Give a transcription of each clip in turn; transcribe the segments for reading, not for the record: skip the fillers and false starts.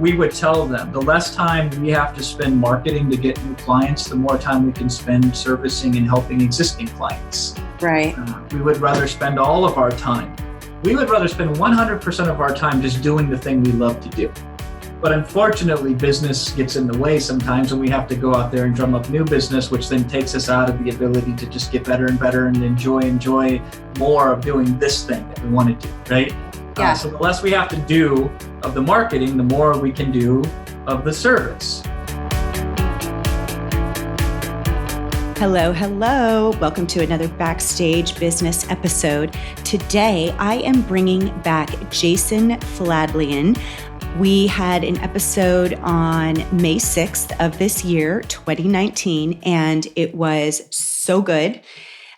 we would tell them the less time we have to spend marketing to get new clients, the more time we can spend servicing and helping existing clients. Right. We would rather spend all of our time. We would rather spend 100% of our time just doing the thing we love to do. But unfortunately, business gets in the way sometimes, and we have to go out there and drum up new business, which then takes us out of the ability to just get better and better and enjoy more of doing this thing that we want to do, right? Yeah. So the less we have to do of the marketing, the more we can do of the service. Hello. Welcome to another Backstage business episode. Today, I am bringing back Jason Fladlien. We had an episode on May 6th of this year, 2019, and it was so good.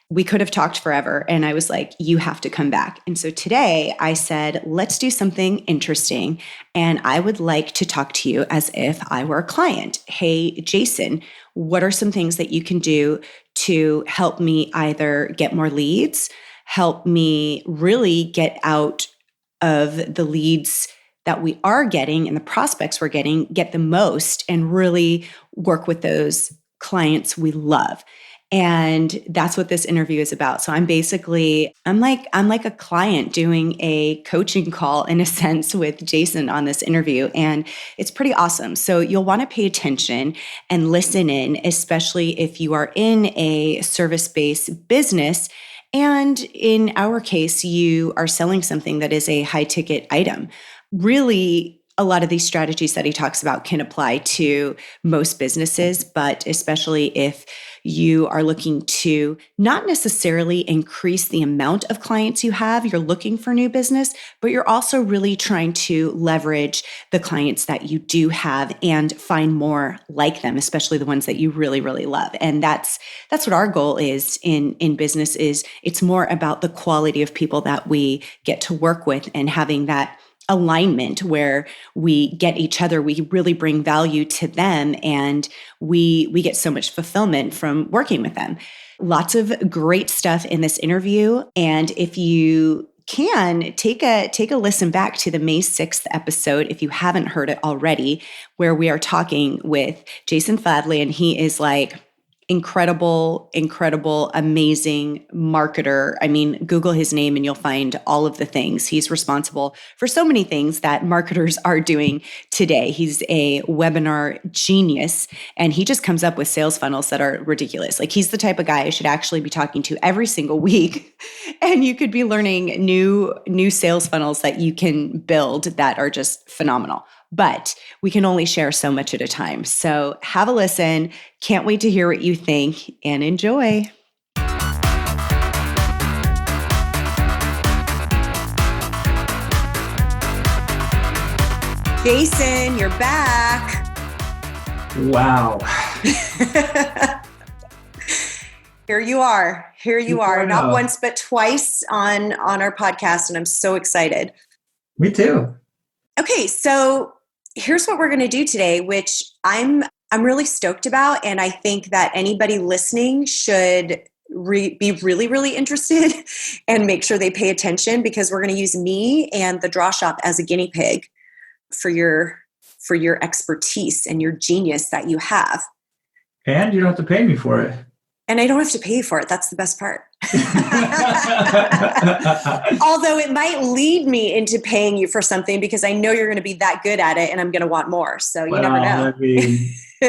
We could have talked forever, and I was like, you have to come back. And so today I said, let's do something interesting, and I would like to talk to you as if I were a client. Hey, Jason, what are some things that you can do to help me either get more leads, help me really get out of the leads that we are getting and the prospects we're getting, get the most and really work with those clients we love. And that's what this interview is about. So I'm like a client doing a coaching call in a sense with Jason on this interview. And it's pretty awesome. So you'll want to pay attention and listen in, especially if you are in a service-based business. And in our case, you are selling something that is a high ticket item. Really, a lot of these strategies that he talks about can apply to most businesses, but especially if you are looking to not necessarily increase the amount of clients you have, you're looking for new business, but you're also really trying to leverage the clients that you do have and find more like them, especially the ones that you really, really love. And that's what our goal is in business. Is it's more about the quality of people that we get to work with and having that alignment where we get each other, we really bring value to them, and we get so much fulfillment from working with them. Lots of great stuff in this interview. And if you can, take a listen back to the May 6th episode if you haven't heard it already, where we are talking with Jason Fladlien. He is like incredible, amazing marketer. I mean, Google his name and you'll find all of the things. He's responsible for so many things that marketers are doing today. He's a webinar genius, and he just comes up with sales funnels that are ridiculous. Like, he's the type of guy I should actually be talking to every single week. And you could be learning new sales funnels that you can build that are just phenomenal. But we can only share so much at a time. So have a listen. Can't wait to hear what you think, and enjoy. Jason, you're back. Wow. Here you are. Not once, but twice on our podcast. And I'm so excited. Me too. Okay. So here's what we're going to do today, which I'm really stoked about. And I think that anybody listening should be really, really interested and make sure they pay attention, because we're going to use me and the Draw Shop as a guinea pig for your expertise and your genius that you have. And you don't have to pay me for it. And I don't have to pay for it. That's the best part. Although it might lead me into paying you for something, because I know you're going to be that good at it and I'm going to want more. So you never know.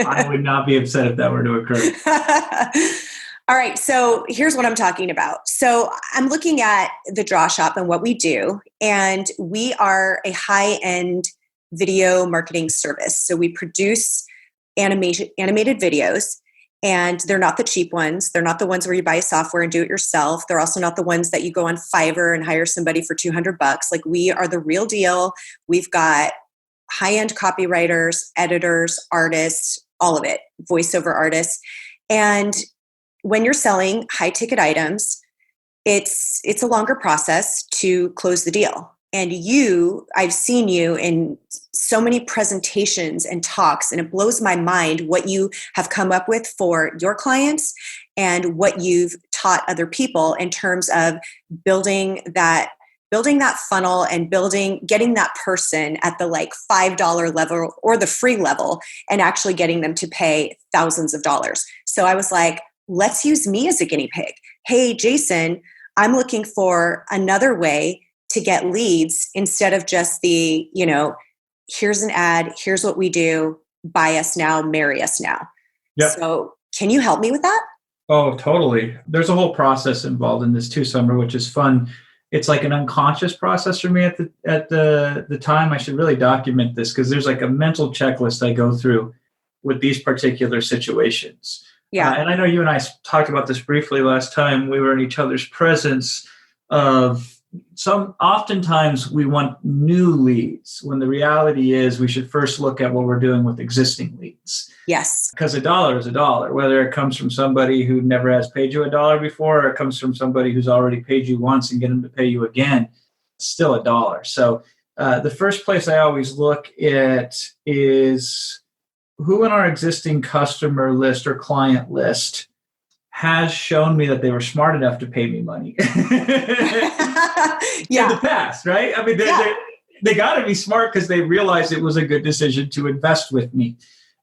I would not be upset if that were to occur. All right. So here's what I'm talking about. So I'm looking at the Draw Shop and what we do. And we are a high-end video marketing service. So we produce animated videos. And they're not the cheap ones. They're not the ones where you buy software and do it yourself. They're also not the ones that you go on Fiverr and hire somebody for $200. Like, we are the real deal. We've got high-end copywriters, editors, artists, all of it, voiceover artists. And when you're selling high-ticket items, it's a longer process to close the deal. And I've seen you in so many presentations and talks, and it blows my mind what you have come up with for your clients and what you've taught other people in terms of building that building that funnel and getting that person at the like $5 level or the free level and actually getting them to pay thousands of dollars. So I was like, let's use me as a guinea pig. Hey, Jason, I'm looking for another way to get leads instead of just the, here's an ad, here's what we do, buy us now, marry us now. Yep. So can you help me with that? Oh, totally. There's a whole process involved in this too, Summer, which is fun. It's like an unconscious process for me at the time. I should really document this because there's like a mental checklist I go through with these particular situations. Yeah. And I know you and I talked about this briefly last time we were in each other's presence of oftentimes we want new leads when the reality is we should first look at what we're doing with existing leads. Yes. Because a dollar is a dollar, whether it comes from somebody who never has paid you a dollar before or it comes from somebody who's already paid you once and get them to pay you again, it's still a dollar. So the first place I always look at is who in our existing customer list or client list has shown me that they were smart enough to pay me money in the past, right? I mean, they got to be smart because they realized it was a good decision to invest with me.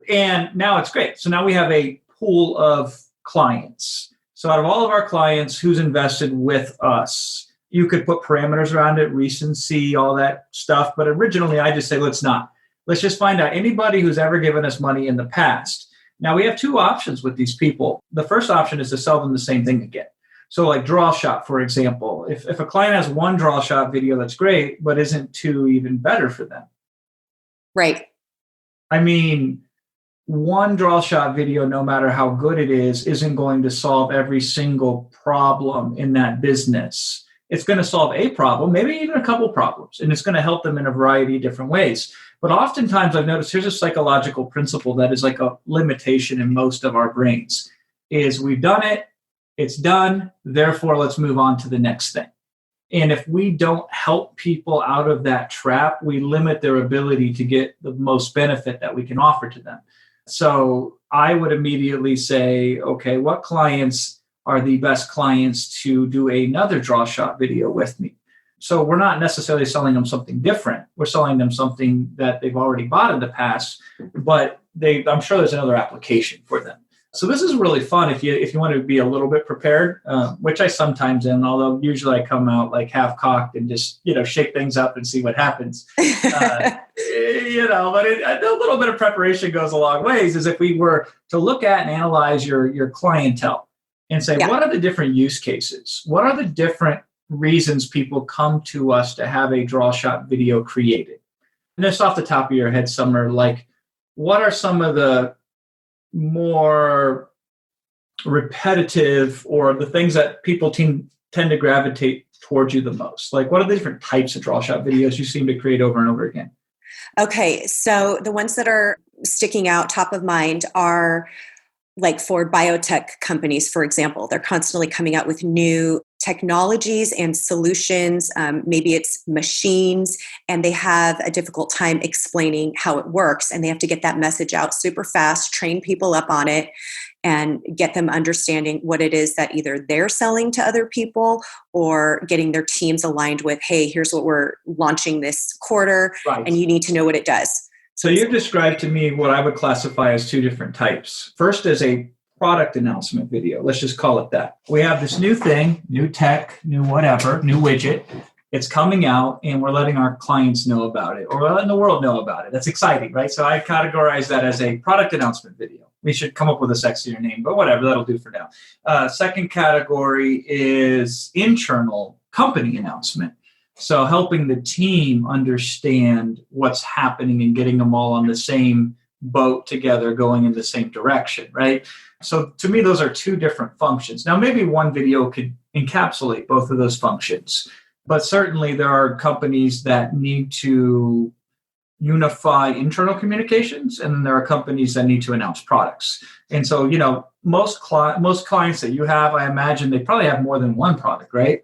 And now it's great. So now we have a pool of clients. So out of all of our clients, who's invested with us? You could put parameters around it, recency, all that stuff. But originally, I just say, let's not. Let's just find out anybody who's ever given us money in the past. Now, we have two options with these people. The first option is to sell them the same thing again. So like draw shot, for example. If a client has one draw shot video, that's great, but isn't two even better for them? Right. I mean, one draw shot video, no matter how good it is, isn't going to solve every single problem in that business. It's going to solve a problem, maybe even a couple problems, and it's going to help them in a variety of different ways. But oftentimes I've noticed here's a psychological principle that is like a limitation in most of our brains, is we've done it, it's done, therefore let's move on to the next thing. And if we don't help people out of that trap, we limit their ability to get the most benefit that we can offer to them. So I would immediately say, okay, what clients are the best clients to do another draw shot video with me? So we're not necessarily selling them something different. We're selling them something that they've already bought in the past, but I'm sure there's another application for them. So this is really fun if you want to be a little bit prepared, which I sometimes am, although usually I come out like half cocked and just, shake things up and see what happens. But a little bit of preparation goes a long ways. Is if we were to look at and analyze your clientele and say, what are the different use cases? What are the different reasons people come to us to have a draw shot video created? And just off the top of your head, Summer, like what are some of the more repetitive or the things that people tend to gravitate towards you the most? Like what are the different types of draw shot videos you seem to create over and over again? Okay, so the ones that are sticking out top of mind are like for biotech companies, for example. They're constantly coming out with new technologies and solutions. Maybe it's machines, and they have a difficult time explaining how it works. And they have to get that message out super fast, train people up on it, and get them understanding what it is that either they're selling to other people or getting their teams aligned with, hey, here's what we're launching this quarter, right, and you need to know what it does. So you've described to me what I would classify as two different types. First is a product announcement video. Let's just call it that. We have this new thing, new tech, new whatever, new widget. It's coming out and we're letting our clients know about it, or we're letting the world know about it. That's exciting, right? So I categorize that as a product announcement video. We should come up with a sexier name, but whatever, that'll do for now. Second category is internal company announcement. So helping the team understand what's happening and getting them all on the same boat together, going in the same direction, right? So to me, those are two different functions. Now, maybe one video could encapsulate both of those functions, but certainly there are companies that need to unify internal communications, and there are companies that need to announce products. And so, most clients that you have, I imagine they probably have more than one product, right?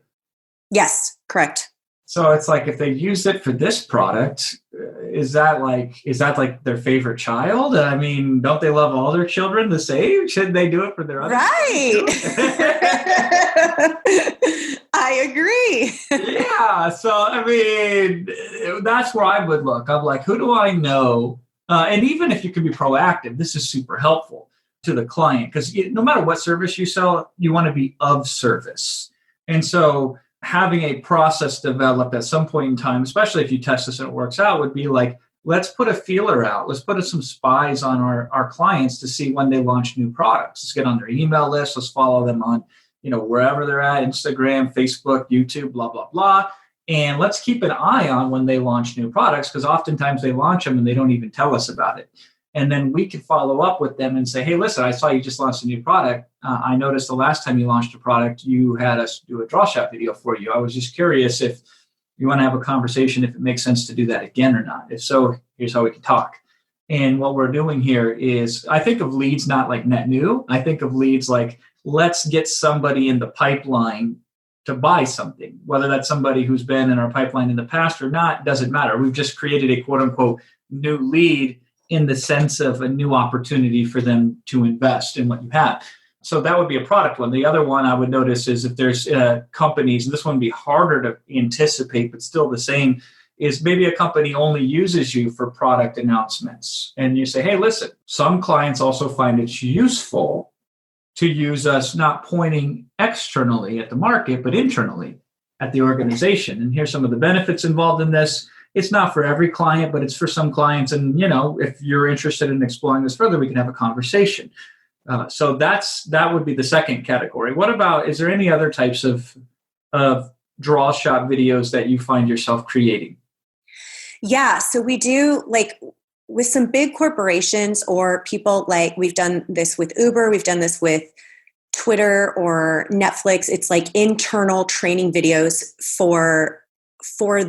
Yes, correct. So it's like if they use it for this product, is that like their favorite child? I mean, don't they love all their children the same? Shouldn't they do it for their other? Right. I agree. Yeah. So, I mean, that's where I would look. I'm like, who do I know? And even if you can be proactive, this is super helpful to the client because no matter what service you sell, you want to be of service. And so having a process developed at some point in time, especially if you test this and it works out, would be like, let's put a feeler out. Let's put some spies on our clients to see when they launch new products. Let's get on their email list. Let's follow them on, wherever they're at, Instagram, Facebook, YouTube, blah, blah, blah. And let's keep an eye on when they launch new products because oftentimes they launch them and they don't even tell us about it. And then we can follow up with them and say, hey, listen, I saw you just launched a new product. I noticed the last time you launched a product, you had us do a draw shot video for you. I was just curious if you want to have a conversation, if it makes sense to do that again or not. If so, here's how we can talk. And what we're doing here is I think of leads not like net new. I think of leads like let's get somebody in the pipeline to buy something, whether that's somebody who's been in our pipeline in the past or not, doesn't matter. We've just created a quote unquote new lead in the sense of a new opportunity for them to invest in what you have. So that would be a product one. The other one I would notice is if there's companies, and this one would be harder to anticipate, but still the same, is maybe a company only uses you for product announcements. And you say, hey, listen, some clients also find it's useful to use us not pointing externally at the market, but internally at the organization. And here's some of the benefits involved in this. It's not for every client, but it's for some clients. And, if you're interested in exploring this further, we can have a conversation. So that would be the second category. What about, is there any other types of draw shot videos that you find yourself creating? Yeah. So we do with some big corporations or people, like we've done this with Uber, we've done this with Twitter or Netflix. It's like internal training videos for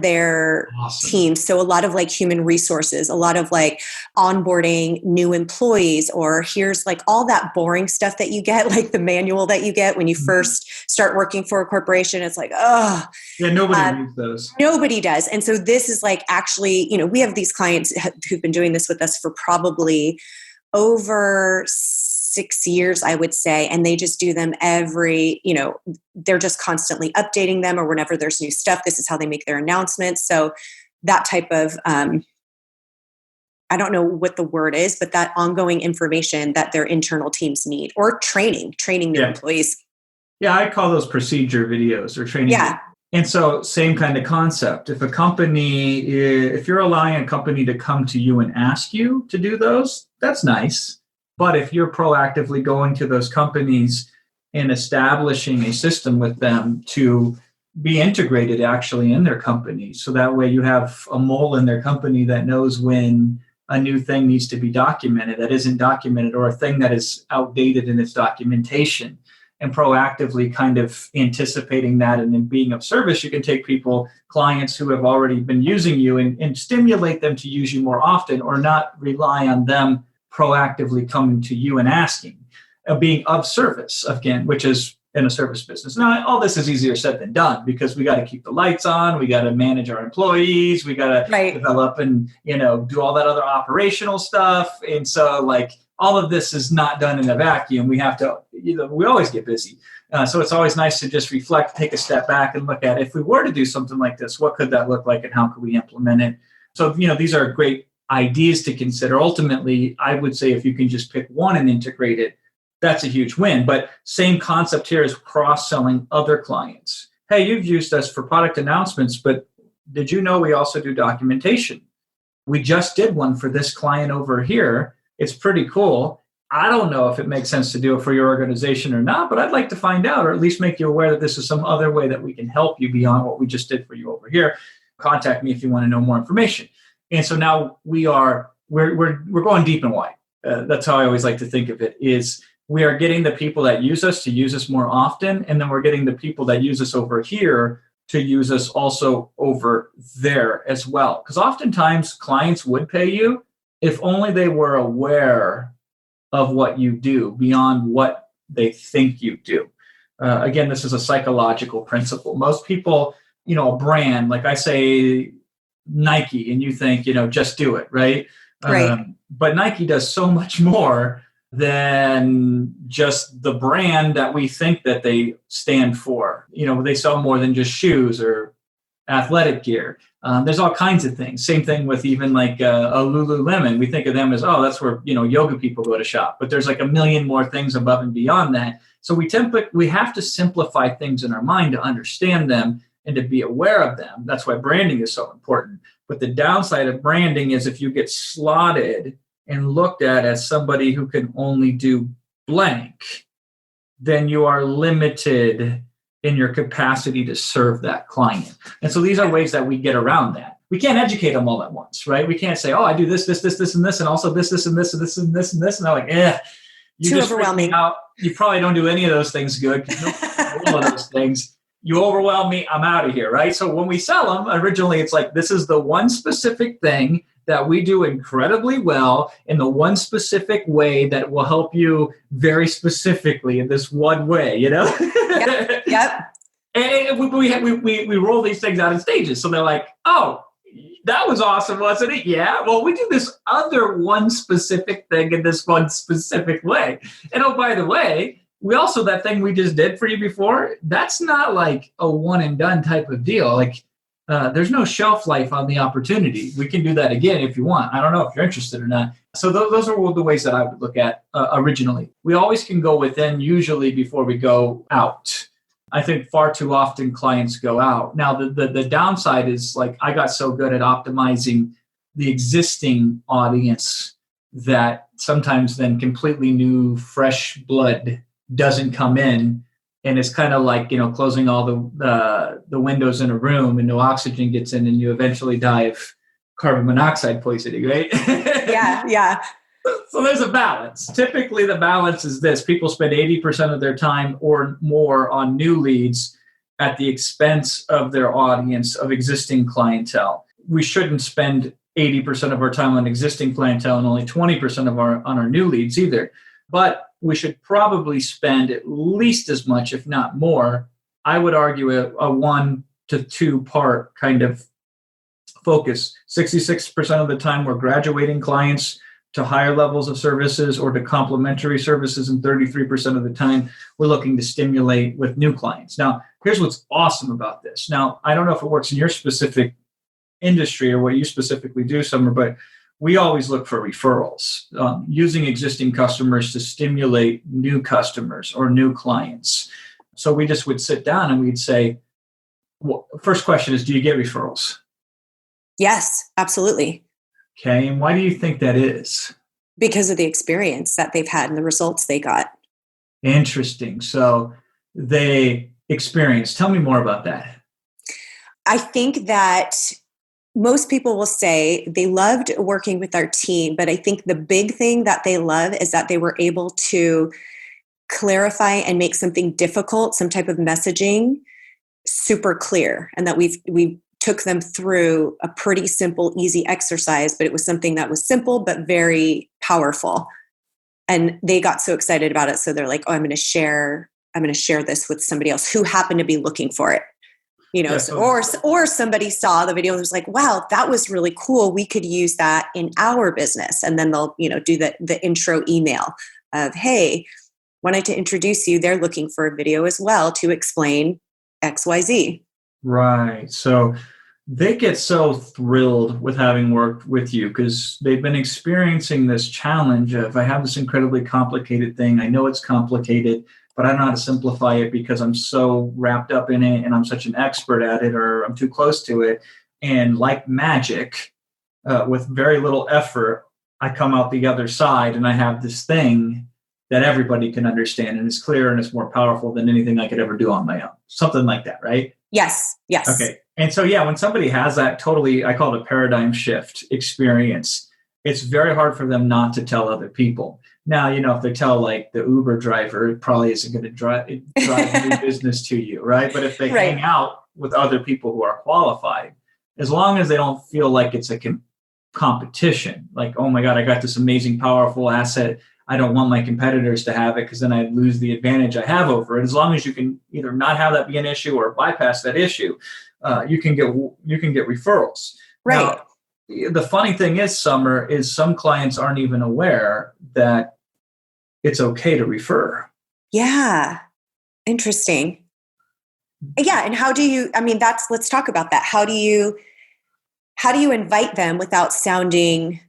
their teams. So a lot of human resources, a lot of onboarding new employees, or here's all that boring stuff that you get, like the manual that you get when you first start working for a corporation. It's yeah, nobody reads those. Nobody does. And so this is actually, we have these clients who've been doing this with us for probably over 6 years, I would say. And they just do them they're just constantly updating them, or whenever there's new stuff, this is how they make their announcements. So that type of, I don't know what the word is, but that ongoing information that their internal teams need, or training new employees. Yeah. I call those procedure videos or training. Yeah. And so same kind of concept. If you're allowing a company to come to you and ask you to do those, that's nice. But if you're proactively going to those companies and establishing a system with them to be integrated actually in their company, so that way you have a mole in their company that knows when a new thing needs to be documented that isn't documented, or a thing that is outdated in its documentation, and proactively kind of anticipating that and then being of service, you can take clients who have already been using you and stimulate them to use you more often, or not rely on them proactively coming to you and asking, being of service again, which is in a service business. Now, all this is easier said than done because we got to keep the lights on. We got to manage our employees. We got to develop and, do all that other operational stuff. And so all of this is not done in a vacuum. We have to, we always get busy. So it's always nice to just reflect, take a step back and look at, if we were to do something like this, what could that look like and how could we implement it? So, these are great ideas to consider. Ultimately, I would say if you can just pick one and integrate it, that's a huge win. But same concept here is cross-selling other clients. Hey, you've used us for product announcements, but did you know we also do documentation? We just did one for this client over here. It's pretty cool. I don't know if it makes sense to do it for your organization or not, but I'd like to find out, or at least make you aware that this is some other way that we can help you beyond what we just did for you over here. Contact me if you want to know more information. And so now we're going deep and wide. That's how I always like to think of it, is we are getting the people that use us to use us more often. And then we're getting the people that use us over here to use us also over there as well. Because oftentimes clients would pay you if only they were aware of what you do beyond what they think you do. Again, this is a psychological principle. Most people, a brand, like I say Nike, and you think, just do it, right? Right. But Nike does so much more than just the brand that we think that they stand for. They sell more than just shoes or athletic gear. There's all kinds of things. Same thing with even like a Lululemon. We think of them as, oh, that's where, yoga people go to shop. But there's like a million more things above and beyond that. So we have to simplify things in our mind to understand them and to be aware of them. That's why branding is so important. But the downside of branding is if you get slotted and looked at as somebody who can only do blank, then you are limited in your capacity to serve that client. And so these are ways that we get around that. We can't educate them all at once, right? We can't say, oh, I do this, and this, and also this, and this, and this, and this, and this. And they're like, you too just overwhelming. Out. You probably don't do any of those things good. All of those things. You overwhelm me, I'm out of here, right? So when we sell them, originally it's like, this is the one specific thing that we do incredibly well in the one specific way that will help you very specifically in this one way, Yep. And we roll these things out in stages. So they're like, oh, that was awesome, wasn't it? Yeah. Well, we do this other one specific thing in this one specific way. And oh, by the way, we also, that thing we just did for you before, that's not like a one and done type of deal. Like there's no shelf life on the opportunity. We can do that again if you want. I don't know if you're interested or not. So those are the ways that I would look at originally. We always can go within usually before we go out. I think far too often clients go out. Now, the downside is like I got so good at optimizing the existing audience that sometimes then completely new, fresh blood doesn't come in. And it's kind of like, closing all the windows in a room and no oxygen gets in and you eventually die of carbon monoxide poisoning, right? Yeah. So there's a balance. Typically, the balance is this. People spend 80% of their time or more on new leads at the expense of their audience of existing clientele. We shouldn't spend 80% of our time on existing clientele and only 20% on our new leads either. But we should probably spend at least as much, if not more. I would argue a 1 to 2 part kind of focus. 66% of the time we're graduating clients to higher levels of services or to complementary services, and 33% of the time we're looking to stimulate with new clients. Now, here's what's awesome about this. Now, I don't know if it works in your specific industry or what you specifically do, Summer, but we always look for referrals, using existing customers to stimulate new customers or new clients. So we just would sit down and we'd say, well, first question is, do you get referrals? Yes, absolutely. Okay. And why do you think that is? Because of the experience that they've had and the results they got. Interesting. So they experienced. Tell me more about that. I think that most people will say they loved working with our team, but I think the big thing that they love is that they were able to clarify and make something difficult, some type of messaging, super clear, and that we took them through a pretty simple, easy exercise, but it was something that was simple but very powerful. And they got so excited about it, so they're like, "Oh, I'm going to share this with somebody else who happened to be looking for it." Or somebody saw the video and was like, wow, that was really cool. We could use that in our business. And then they'll, do the intro email of, hey, wanted to introduce you. They're looking for a video as well to explain XYZ. Right. So they get so thrilled with having worked with you because they've been experiencing this challenge of, I have this incredibly complicated thing. I know it's complicated, but I don't know how to simplify it because I'm so wrapped up in it and I'm such an expert at it, or I'm too close to it. And like magic, with very little effort, I come out the other side and I have this thing that everybody can understand and is clear and it's more powerful than anything I could ever do on my own. Something like that, right? Yes. Okay. And so, when somebody has that totally, I call it a paradigm shift experience, it's very hard for them not to tell other people. Now, if they tell like the Uber driver, it probably isn't going to drive new business to you, right? But if they hang out with other people who are qualified, as long as they don't feel like it's a competition, like, oh my God, I got this amazing, powerful asset. I don't want my competitors to have it because then I lose the advantage I have over it. As long as you can either not have that be an issue or bypass that issue, you can get referrals. Right. Now, the funny thing is, Summer, is some clients aren't even aware that it's okay to refer. Yeah. Interesting. Yeah. And how do you, let's talk about that. How do you invite them without sounding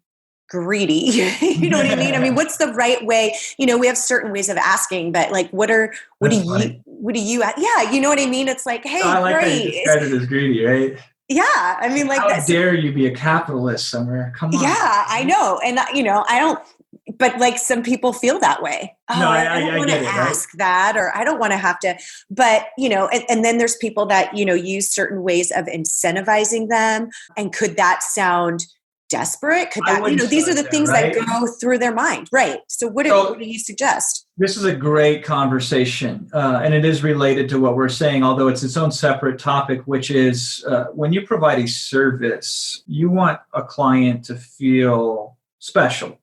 greedy? You know what I mean? What's the right way? We have certain ways of asking, but like, what do you, yeah, you know what I mean? It's like, hey, I like great. how you described it as greedy, right? Yeah. How dare you be a capitalist, Summer? Come on. Yeah, I know. And I don't, but like some people feel that way. Oh, No, I don't want to ask that, or I don't want to have to, but and then there's people that, use certain ways of incentivizing them. And could that sound desperate? Could that, these are the things that go through their mind. Right. So what do you suggest? This is a great conversation, and it is related to what we're saying, although it's its own separate topic, which is when you provide a service, you want a client to feel special.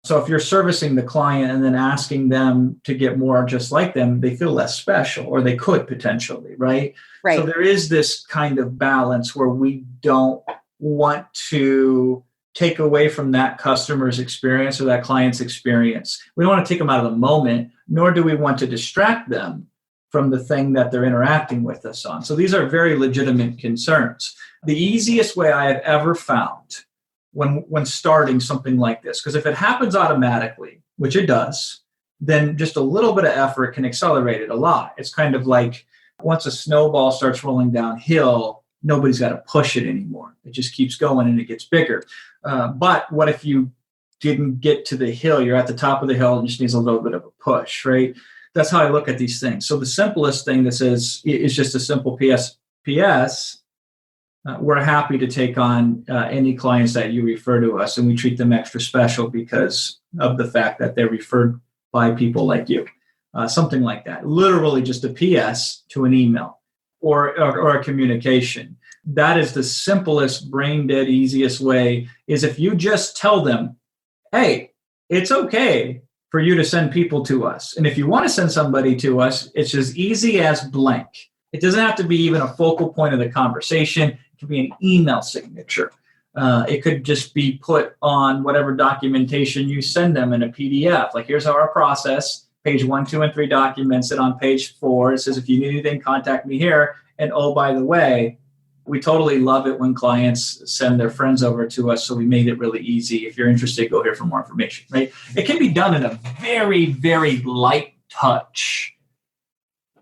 So if you're servicing the client and then asking them to get more just like them, they feel less special, or they could potentially, right? Right. So there is this kind of balance where we don't want to take away from that customer's experience or that client's experience. We don't want to take them out of the moment, nor do we want to distract them from the thing that they're interacting with us on. So these are very legitimate concerns. The easiest way I have ever found when starting something like this, because if it happens automatically, which it does, then just a little bit of effort can accelerate it a lot. It's kind of like once a snowball starts rolling downhill, nobody's got to push it anymore. It just keeps going and it gets bigger. But what if you didn't get to the hill? You're at the top of the hill and just needs a little bit of a push, right? That's how I look at these things. So the simplest thing that says is just a simple PS. We're happy to take on any clients that you refer to us, and we treat them extra special because of the fact that they're referred by people like you. Something like that. Literally just a PS to an email or a communication. That is the simplest, brain dead, easiest way, is if you just tell them, hey, it's okay for you to send people to us. And if you want to send somebody to us, it's as easy as blank. It doesn't have to be even a focal point of the conversation. It could be an email signature. It could just be put on whatever documentation you send them in a PDF. Like, here's our process. Page 1, 2, and 3 documents it. On page 4, it says, if you need anything, contact me here. And oh, by the way, we totally love it when clients send their friends over to us. So we made it really easy. If you're interested, go here for more information, right? It can be done in a very, very light touch,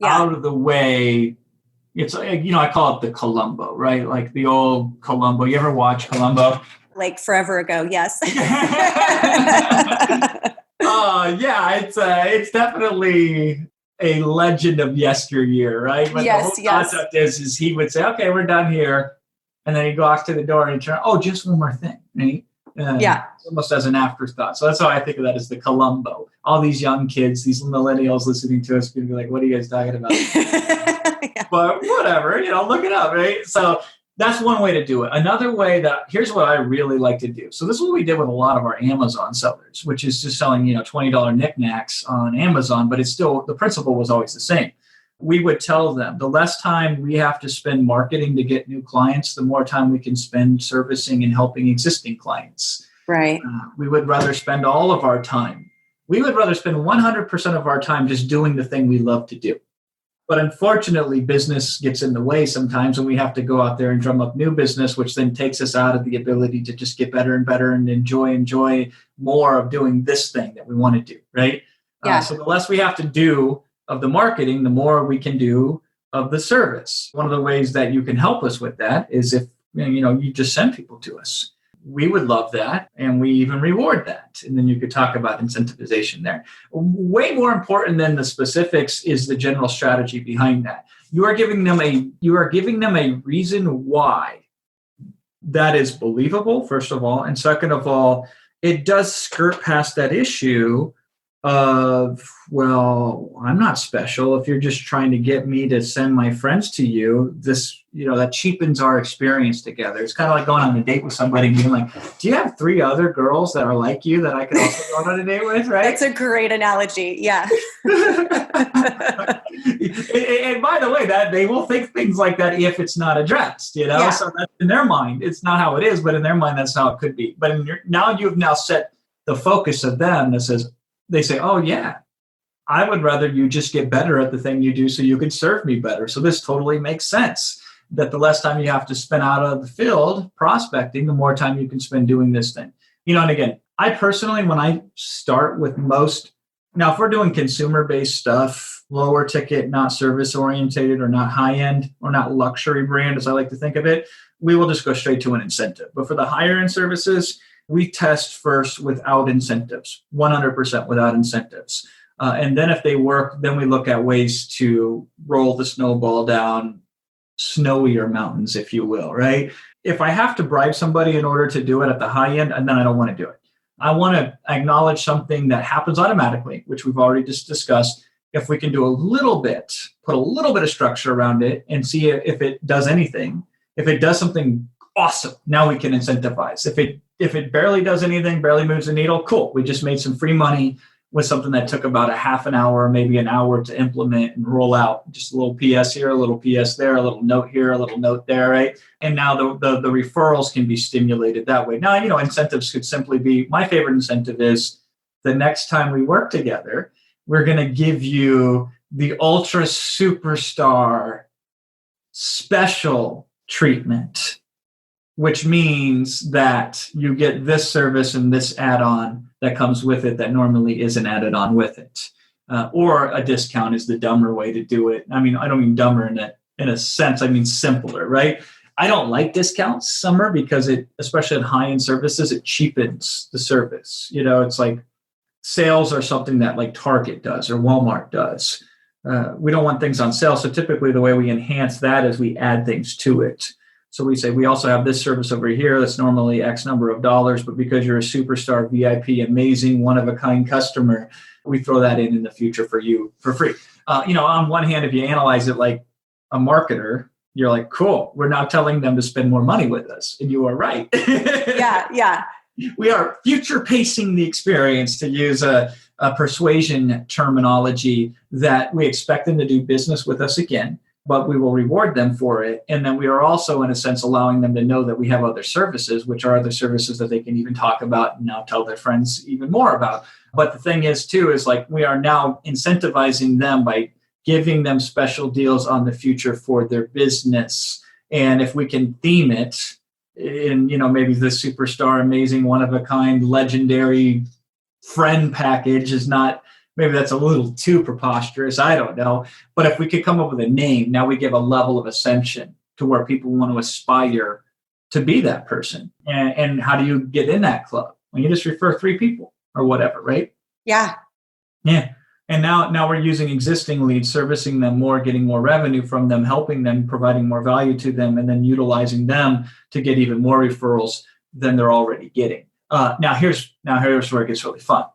out of the way. It's, I call it the Columbo, right? Like the old Columbo. You ever watch Columbo? Like forever ago, yes. It's definitely a legend of yesteryear, right? But the whole concept is he would say, okay, we're done here. And then he'd go off to the door and turn, just one more thing, right? Almost as an afterthought. So that's how I think of that, as the Columbo. All these young kids, these millennials listening to us, going to be like, what are you guys talking about? But whatever, look it up, right? So that's one way to do it. Another way here's what I really like to do. So this is what we did with a lot of our Amazon sellers, which is just selling, $20 knickknacks on Amazon, but it's still, the principle was always the same. We would tell them the less time we have to spend marketing to get new clients, the more time we can spend servicing and helping existing clients. Right. We would rather spend all of our time. We would rather spend 100% of our time just doing the thing we love to do. But unfortunately, business gets in the way sometimes, and we have to go out there and drum up new business, which then takes us out of the ability to just get better and better and enjoy more of doing this thing that we want to do, right? Yeah. So the less we have to do of the marketing, the more we can do of the service. One of the ways that you can help us with that is if you just send people to us. We would love that, and we even reward that. And then you could talk about incentivization there. Way more important than the specifics is the general strategy behind that. You are giving them a reason why that is believable, first of all, and second of all, it does skirt past that issue of, well, I'm not special. If you're just trying to get me to send my friends to you, this, that cheapens our experience together. It's kind of like going on a date with somebody and being like, do you have 3 other girls that are like you that I could also go on a date with, right? That's a great analogy. Yeah. And by the way, that they will think things like that if it's not addressed, Yeah. So that's in their mind, it's not how it is, but in their mind, that's how it could be. But you've now set the focus of them that says, they say, oh yeah, I would rather you just get better at the thing you do so you can serve me better. So this totally makes sense that the less time you have to spend out of the field prospecting, the more time you can spend doing this thing. And again, I personally, when I start with now if we're doing consumer-based stuff, lower ticket, not service-orientated or not high-end or not luxury brand, as I like to think of it, we will just go straight to an incentive. But for the higher-end services, we test first without incentives, 100% without incentives. And then if they work, then we look at ways to roll the snowball down snowier mountains, if you will, right? If I have to bribe somebody in order to do it at the high end, and then I don't want to do it. I want to acknowledge something that happens automatically, which we've already just discussed. If we can do a little bit, put a little bit of structure around it and see if it does anything. If it does something awesome, now we can incentivize. If it barely does anything, barely moves the needle, cool. We just made some free money with something that took about a half an hour, maybe an hour to implement and roll out. Just a little PS here, a little PS there, a little note here, a little note there, right? And now the referrals can be stimulated that way. Now, incentives could simply be, my favorite incentive is the next time we work together, we're going to give you the ultra superstar special treatment, which means that you get this service and this add-on that comes with it that normally isn't added on with it. Or a discount is the dumber way to do it. I don't mean dumber in a sense, I mean simpler, right? I don't like discounts, Summer, because especially in high-end services, it cheapens the service. It's like sales are something that like Target does or Walmart does. We don't want things on sale. So typically the way we enhance that is we add things to it. So we say, we also have this service over here that's normally X number of dollars, but because you're a superstar, VIP, amazing, one-of-a-kind customer, we throw that in the future for you for free. On one hand, if you analyze it like a marketer, you're like, cool, we're now telling them to spend more money with us. And you are right. Yeah. We are future pacing the experience, to use a persuasion terminology, that we expect them to do business with us again, but we will reward them for it. And then we are also, in a sense, allowing them to know that we have other services, which are other services that they can even talk about and now tell their friends even more about. But the thing is, too, is like we are now incentivizing them by giving them special deals on the future for their business. And if we can theme it in, maybe the superstar, amazing, one-of-a-kind, legendary friend package is not, maybe that's a little too preposterous. I don't know. But if we could come up with a name, now we give a level of ascension to where people want to aspire to be that person. And how do you get in that club? Well, you just refer 3 people or whatever, right? Yeah. Yeah. And now we're using existing leads, servicing them more, getting more revenue from them, helping them, providing more value to them, and then utilizing them to get even more referrals than they're already getting. Now here's where it gets really fun.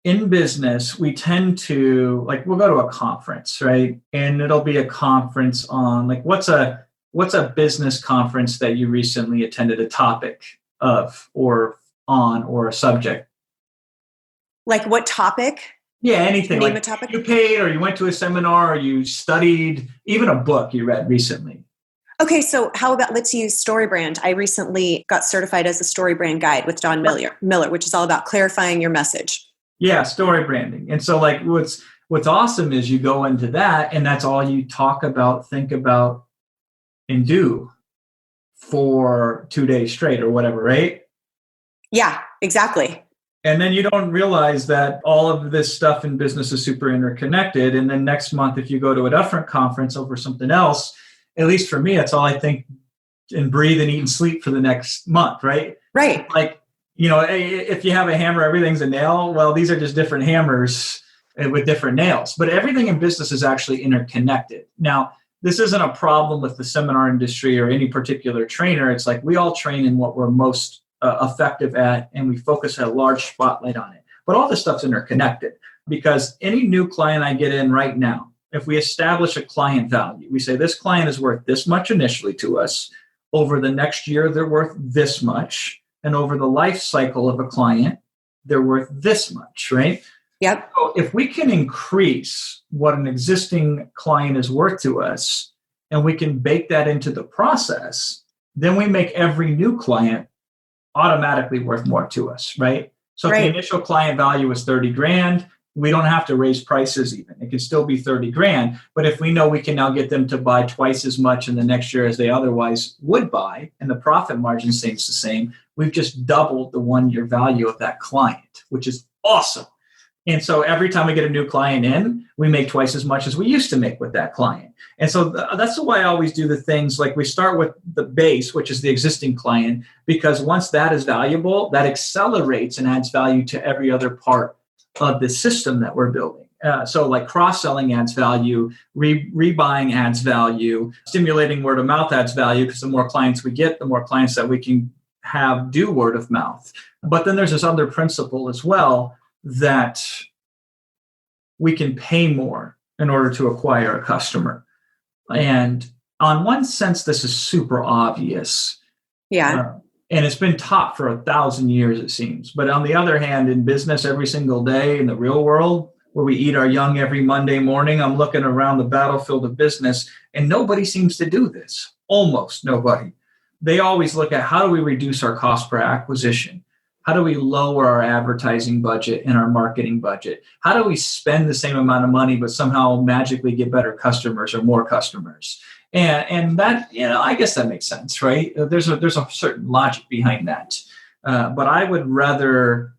In business, we tend to, like, we'll go to a conference, right? And it'll be a conference on, like, what's a business conference that you recently attended, a topic of or on or a subject? Like what topic? Yeah, anything. Name like a topic. You paid, or you went to a seminar, or you studied, even a book you read recently. Okay, so how about, let's use StoryBrand. I recently got certified as a StoryBrand guide with Don Miller, which is all about clarifying your message. Yeah, story branding. And so, like, what's awesome is you go into that, and that's all you talk about, think about, and do for 2 days straight or whatever, right? Yeah, exactly. And then you don't realize that all of this stuff in business is super interconnected. And then next month, if you go to a different conference over something else, at least for me, that's all I think and breathe and eat and sleep for the next month, right? Right. Like, if you have a hammer, everything's a nail. Well, these are just different hammers with different nails. But everything in business is actually interconnected. Now, this isn't a problem with the seminar industry or any particular trainer. It's like we all train in what we're most effective at, and we focus a large spotlight on it. But all this stuff's interconnected, because any new client I get in right now, if we establish a client value, we say this client is worth this much initially to us. Over the next year, they're worth this much. And over the life cycle of a client, they're worth this much, right? Yep. So if we can increase what an existing client is worth to us, and we can bake that into the process, then we make every new client automatically worth more to us, right? So if the initial client value is 30 grand, we don't have to raise prices even. It could still be 30 grand. But if we know we can now get them to buy twice as much in the next year as they otherwise would buy, and the profit margin stays the same, we've just doubled the 1 year value of that client, which is awesome. And so every time we get a new client in, we make twice as much as we used to make with that client. And so that's why I always do the things like we start with the base, which is the existing client, because once that is valuable, that accelerates and adds value to every other part of the system that we're building. So like cross-selling adds value, rebuying adds value, stimulating word of mouth adds value, because the more clients we get, the more clients that we can have do word of mouth. But then there's this other principle as well, that we can pay more in order to acquire a customer. And on one sense, this is super obvious. Yeah. And it's been taught for 1,000 years, it seems. But on the other hand, in business every single day, in the real world, where we eat our young every Monday morning, I'm looking around the battlefield of business, and nobody seems to do this. Almost nobody. They always look at how do we reduce our cost per acquisition? How do we lower our advertising budget and our marketing budget? How do we spend the same amount of money, but somehow magically get better customers or more customers? And that, I guess that makes sense, right? There's a certain logic behind that. But I would rather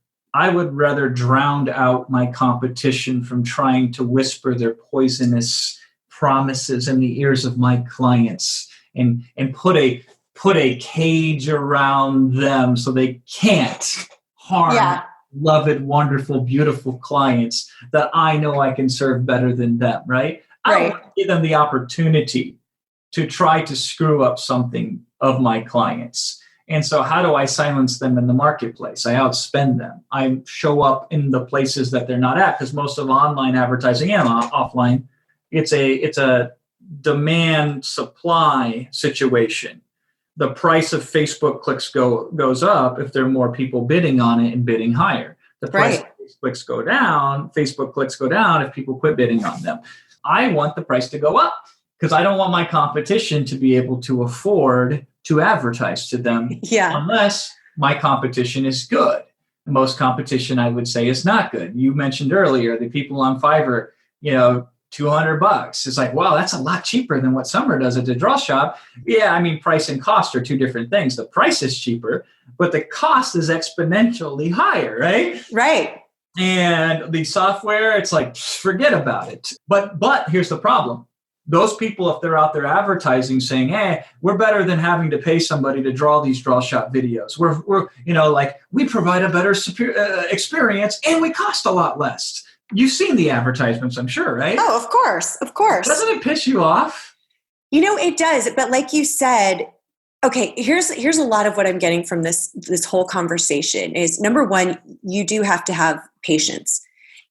drown out my competition from trying to whisper their poisonous promises in the ears of my clients and put a cage around them so they can't harm beloved, wonderful, beautiful clients that I know I can serve better than them, right? I want to give them the opportunity to try to screw up something of my clients. And so how do I silence them in the marketplace? I outspend them. I show up in the places that they're not at, because most of online advertising and offline, it's a demand supply situation. The price of Facebook clicks goes up if there are more people bidding on it and bidding higher. The price of Facebook clicks go down if people quit bidding on them. I want the price to go up because I don't want my competition to be able to afford to advertise to them unless my competition is good. Most competition, I would say, is not good. You mentioned earlier the people on Fiverr, $200. It's like, wow, that's a lot cheaper than what Summer does at the Draw Shop. Yeah, I mean, price and cost are two different things. The price is cheaper, but the cost is exponentially higher, right? Right. And the software, it's like, forget about it. But here's the problem. Those people, if they're out there advertising saying, hey, we're better than having to pay somebody to draw these Draw Shop videos. We're we provide a better experience and we cost a lot less. You've seen the advertisements, I'm sure, right? Oh, of course. Of course. Doesn't it piss you off? It does. But like you said, okay, here's a lot of what I'm getting from this whole conversation is, number one, you do have to have patience.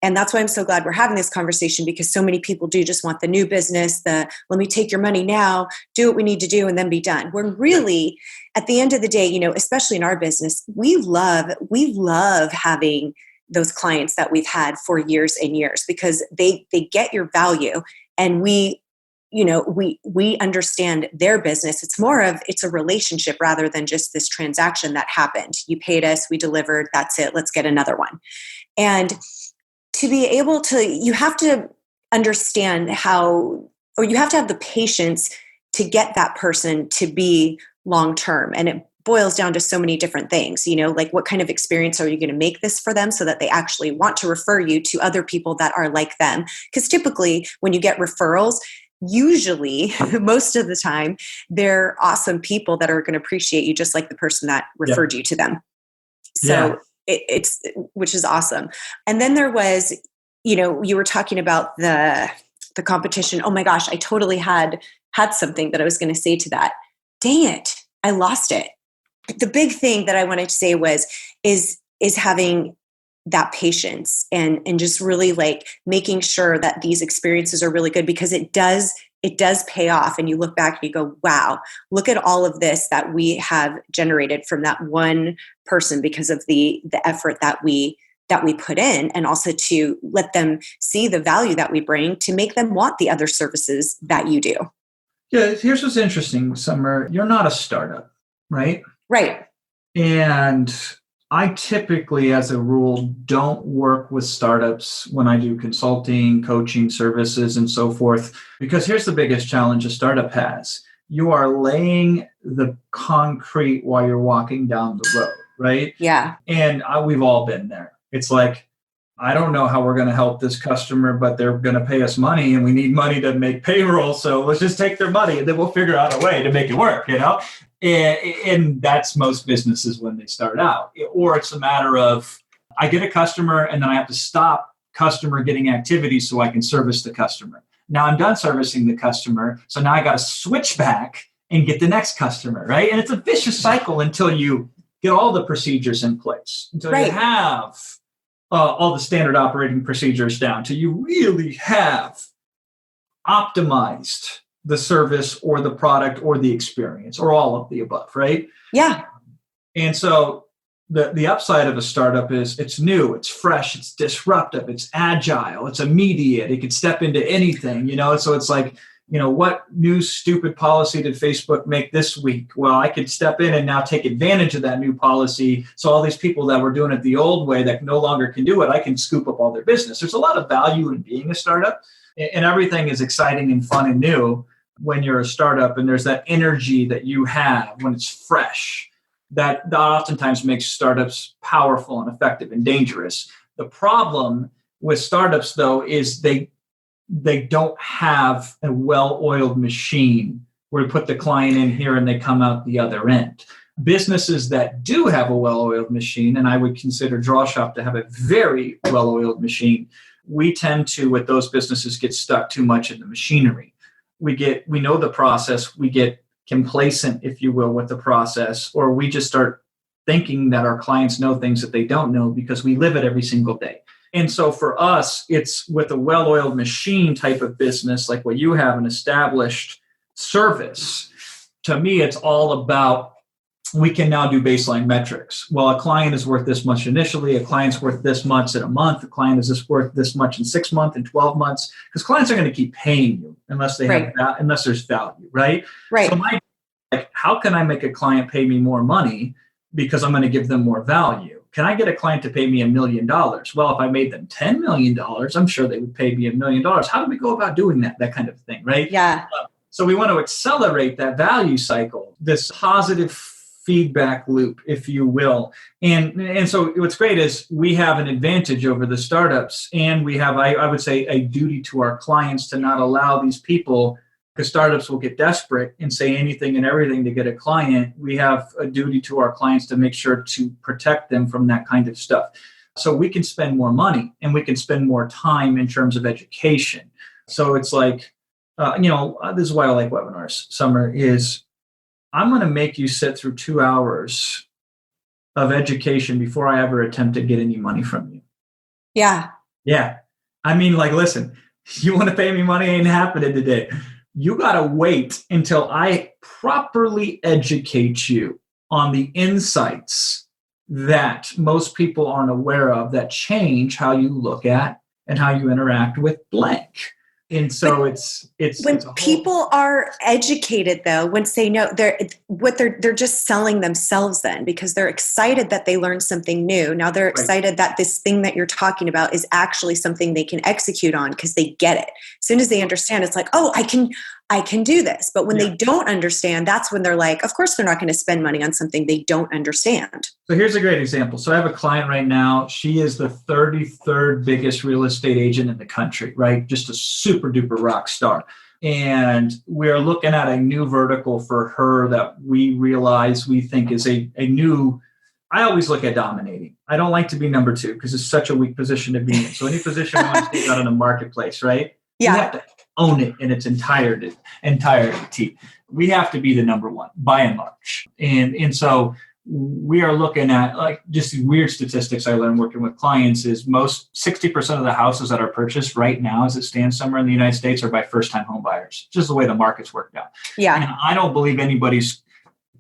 And that's why I'm so glad we're having this conversation, because so many people do just want the new business, let me take your money now, do what we need to do, and then be done. When really, at the end of the day, especially in our business, we love having those clients that we've had for years and years, because they get your value, and we understand their business. It's a relationship rather than just this transaction that happened. You paid us, we delivered, that's it, let's get another one. And to be able to, you have to understand you have to have the patience to get that person to be long-term. And it boils down to so many different things, like what kind of experience are you going to make this for them so that they actually want to refer you to other people that are like them? Because typically when you get referrals, usually most of the time, they're awesome people that are going to appreciate you just like the person that referred you to them. So it's which is awesome. And then there was, you were talking about the competition. Oh my gosh, I totally had something that I was going to say to that. Dang it, I lost it. The big thing that I wanted to say is having that patience and just really like making sure that these experiences are really good, because it does pay off. And you look back and you go, wow, look at all of this that we have generated from that one person because of the effort that we put in, and also to let them see the value that we bring to make them want the other services that you do. Yeah, here's what's interesting, Summer. You're not a startup, right? Right. And I typically, as a rule, don't work with startups when I do consulting, coaching services, and so forth, because here's the biggest challenge a startup has. You are laying the concrete while you're walking down the road, right? Yeah. And we've all been there. It's like, I don't know how we're going to help this customer, but they're going to pay us money and we need money to make payroll. So let's just take their money and then we'll figure out a way to make it work, And that's most businesses when they start out. Or it's a matter of, I get a customer and then I have to stop customer getting activity so I can service the customer. Now I'm done servicing the customer. So now I got to switch back and get the next customer, right? And it's a vicious cycle until you get all the procedures in place, until you have all the standard operating procedures down, till you really have optimized the service or the product or the experience or all of the above, right? Yeah. And so the upside of a startup is it's new, it's fresh, it's disruptive, it's agile, it's immediate, it can step into anything, So it's like, what new stupid policy did Facebook make this week? Well, I could step in and now take advantage of that new policy. So all these people that were doing it the old way that no longer can do it, I can scoop up all their business. There's a lot of value in being a startup, and everything is exciting and fun and new when you're a startup, and there's that energy that you have when it's fresh that oftentimes makes startups powerful and effective and dangerous. The problem with startups, though, is they don't have a well-oiled machine where you put the client in here and they come out the other end. Businesses that do have a well-oiled machine, and I would consider DrawShop to have a very well-oiled machine, we tend to, with those businesses, get stuck too much in the machinery. We know the process, we get complacent, if you will, with the process, or we just start thinking that our clients know things that they don't know because we live it every single day. And so for us, it's with a well-oiled machine type of business, like what you have, an established service. To me, it's all about, we can now do baseline metrics. Well, a client is worth this much initially, a client's worth this much in a month, a client is worth this much in 6 months and 12 months, because clients are going to keep paying you unless they have unless there's value, right? Right. So how can I make a client pay me more money because I'm going to give them more value? Can I get a client to pay me $1 million? Well, if I made them $10 million, I'm sure they would pay me $1 million. How do we go about doing that? That kind of thing, right? Yeah. So we want to accelerate that value cycle, this positive feedback loop, if you will. And so what's great is we have an advantage over the startups, and we have, I would say, a duty to our clients to not allow these people, because startups will get desperate and say anything and everything to get a client. We have a duty to our clients to make sure to protect them from that kind of stuff. So we can spend more money and we can spend more time in terms of education. So it's like, this is why I like webinars, Summer, is I'm going to make you sit through 2 hours of education before I ever attempt to get any money from you. Yeah. Yeah. I mean, listen, you want to pay me money? Ain't happening today. You got to wait until I properly educate you on the insights that most people aren't aware of that change how you look at and how you interact with blank. And so it's when people are educated, though, once they know they're just selling themselves then, because they're excited that they learned something new. Now they're excited that this thing that you're talking about is actually something they can execute on because they get it. As soon as they understand, it's like, oh, I can do this. But when they don't understand, that's when they're like, of course, they're not going to spend money on something they don't understand. So here's a great example. So I have a client right now. She is the 33rd biggest real estate agent in the country, right? Just a super duper rock star. And we're looking at a new vertical for her that we think is a new, I always look at dominating. I don't like to be number 2 because it's such a weak position to be in. So any position I want to take out in the marketplace, right? Yeah. You have to own it in its entirety. We have to be the number 1 by and large. And so we are looking at just weird statistics I learned working with clients is 60% of the houses that are purchased right now as it stands somewhere in the United States are by first-time home buyers, just the way the market's worked out. Yeah. And I don't believe anybody's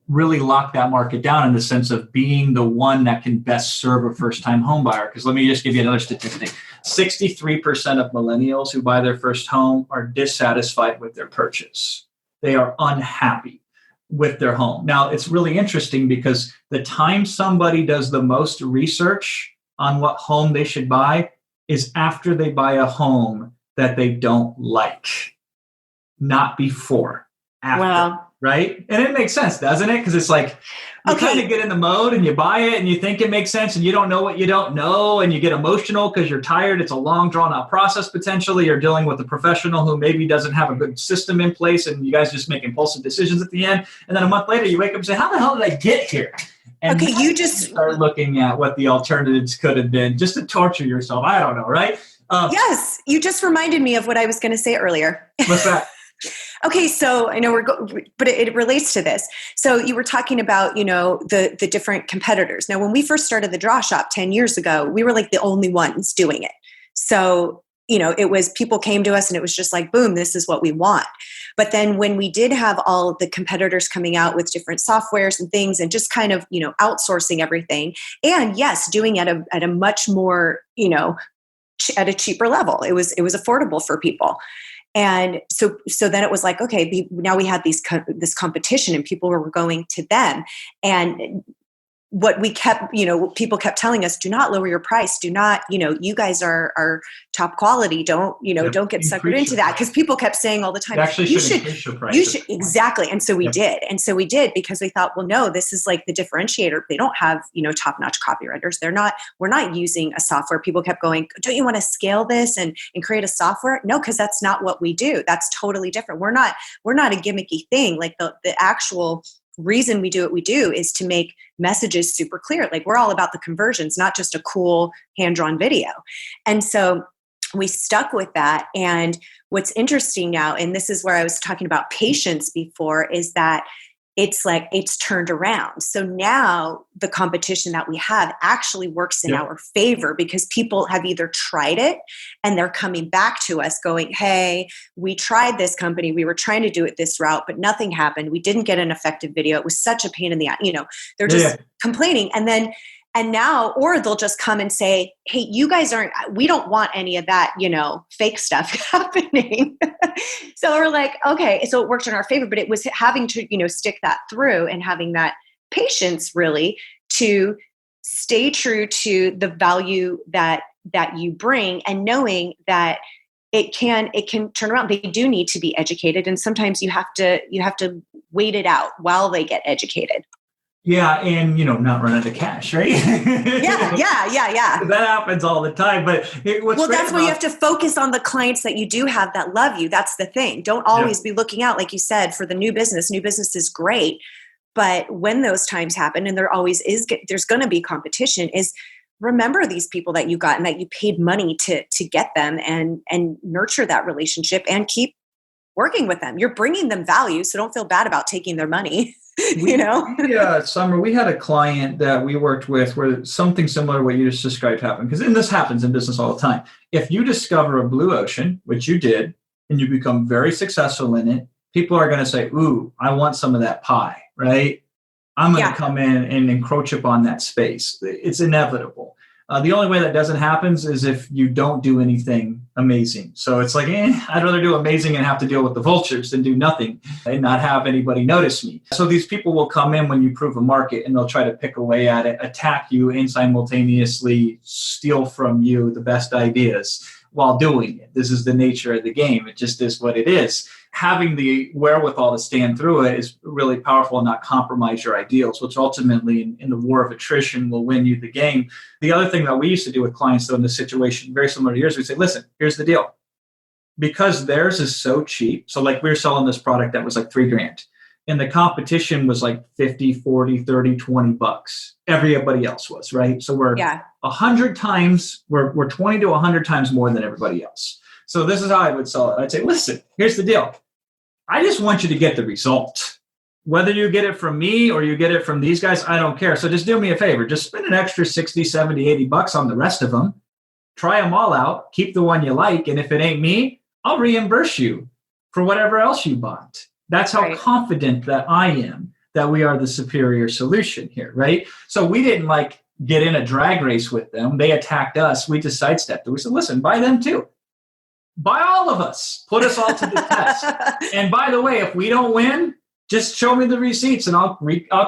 really locked that market down in the sense of being the one that can best serve a first-time home buyer. Because let me just give you another statistic. 63% of millennials who buy their first home are dissatisfied with their purchase. They are unhappy. with their home. Now, it's really interesting because the time somebody does the most research on what home they should buy is after they buy a home that they don't like, not before, after. Wow. Right? And it makes sense, doesn't it? Because it's like you kind of get in the mode and you buy it and you think it makes sense and you don't know what you don't know and you get emotional because you're tired. It's a long drawn out process potentially. You're dealing with a professional who maybe doesn't have a good system in place and you guys just make impulsive decisions at the end. And then a month later you wake up and say, how the hell did I get here? And you just start looking at what the alternatives could have been just to torture yourself. I don't know, right? Yes, you just reminded me of what I was going to say earlier. What's that? Okay, so I know but it relates to this. So you were talking about, the different competitors. Now, when we first started the Draw Shop 10 years ago, we were like the only ones doing it. So, it was people came to us and it was just like, boom, this is what we want. But then when we did have all of the competitors coming out with different softwares and things and just kind of, outsourcing everything and yes, doing it at a much more, at a cheaper level. It was affordable for people. And so then it was like, okay, now we had this competition and people were going to them. And what we kept, people kept telling us, do not lower your price. Do not, you guys are top quality. Don't get suckered into that. Because people kept saying all the time, you should increase your price. You should, exactly. And so we did. And so we did because we thought, well, no, this is like the differentiator. They don't have, top-notch copywriters. we're not using a software. People kept going, don't you want to scale this and create a software? No, because that's not what we do. That's totally different. We're not a gimmicky thing. Like the actual reason we do what we do is to make messages super clear. Like we're all about the conversions, not just a cool hand-drawn video. And so we stuck with that. And what's interesting now, and this is where I was talking about patience before, is that it's turned around. So now the competition that we have actually works in our favor because people have either tried it and they're coming back to us going, hey, we tried this company. We were trying to do it this route, but nothing happened. We didn't get an effective video. It was such a pain in the eye. They're just complaining. And now, or they'll just come and say, hey, you guys we don't want any of that, fake stuff happening. So we're like, okay, so it worked in our favor, but it was having to, stick that through and having that patience really to stay true to the value that you bring and knowing that it can turn around. They do need to be educated. And sometimes you have to wait it out while they get educated. Yeah, and not run out of cash, right? Yeah. That happens all the time. But that's where you have to focus on the clients that you do have that love you. That's the thing. Don't always be looking out, like you said, for the new business. New business is great, but when those times happen, and there's going to be competition. Is remember these people that you got and that you paid money to get them, and nurture that relationship and keep working with them. You're bringing them value, so don't feel bad about taking their money. Summer, we had a client that we worked with where something similar to what you just described happened. Because this happens in business all the time. If you discover a blue ocean, which you did, and you become very successful in it, people are going to say, ooh, I want some of that pie, right? I'm going to come in and encroach upon that space. It's inevitable. The only way that doesn't happen is if you don't do anything amazing. So it's like, I'd rather do amazing and have to deal with the vultures than do nothing and not have anybody notice me. So these people will come in when you prove a market and they'll try to pick away at it, attack you, and simultaneously steal from you the best ideas while doing it. This is the nature of the game. It just is what it is. Having the wherewithal to stand through it is really powerful and not compromise your ideals, which ultimately in the war of attrition will win you the game. The other thing that we used to do with clients, though, in this situation, very similar to yours, we'd say, listen, here's the deal. Because theirs is so cheap. So like we were selling this product that was like $3,000 and the competition was like 50, 40, 30, 20 bucks. Everybody else was, right? So we're 100 times, we're 20 to 100 times more than everybody else. So this is how I would sell it. I'd say, listen, here's the deal. I just want you to get the result. Whether you get it from me or you get it from these guys, I don't care. So just do me a favor. Just spend an extra 60, 70, 80 bucks on the rest of them. Try them all out. Keep the one you like. And if it ain't me, I'll reimburse you for whatever else you bought. That's how confident that I am that we are the superior solution here, right? So we didn't get in a drag race with them. They attacked us. We just sidestepped it. We said, listen, buy them too. Buy all of us. Put us all to the test. And by the way, if we don't win, Just show me the receipts and I'll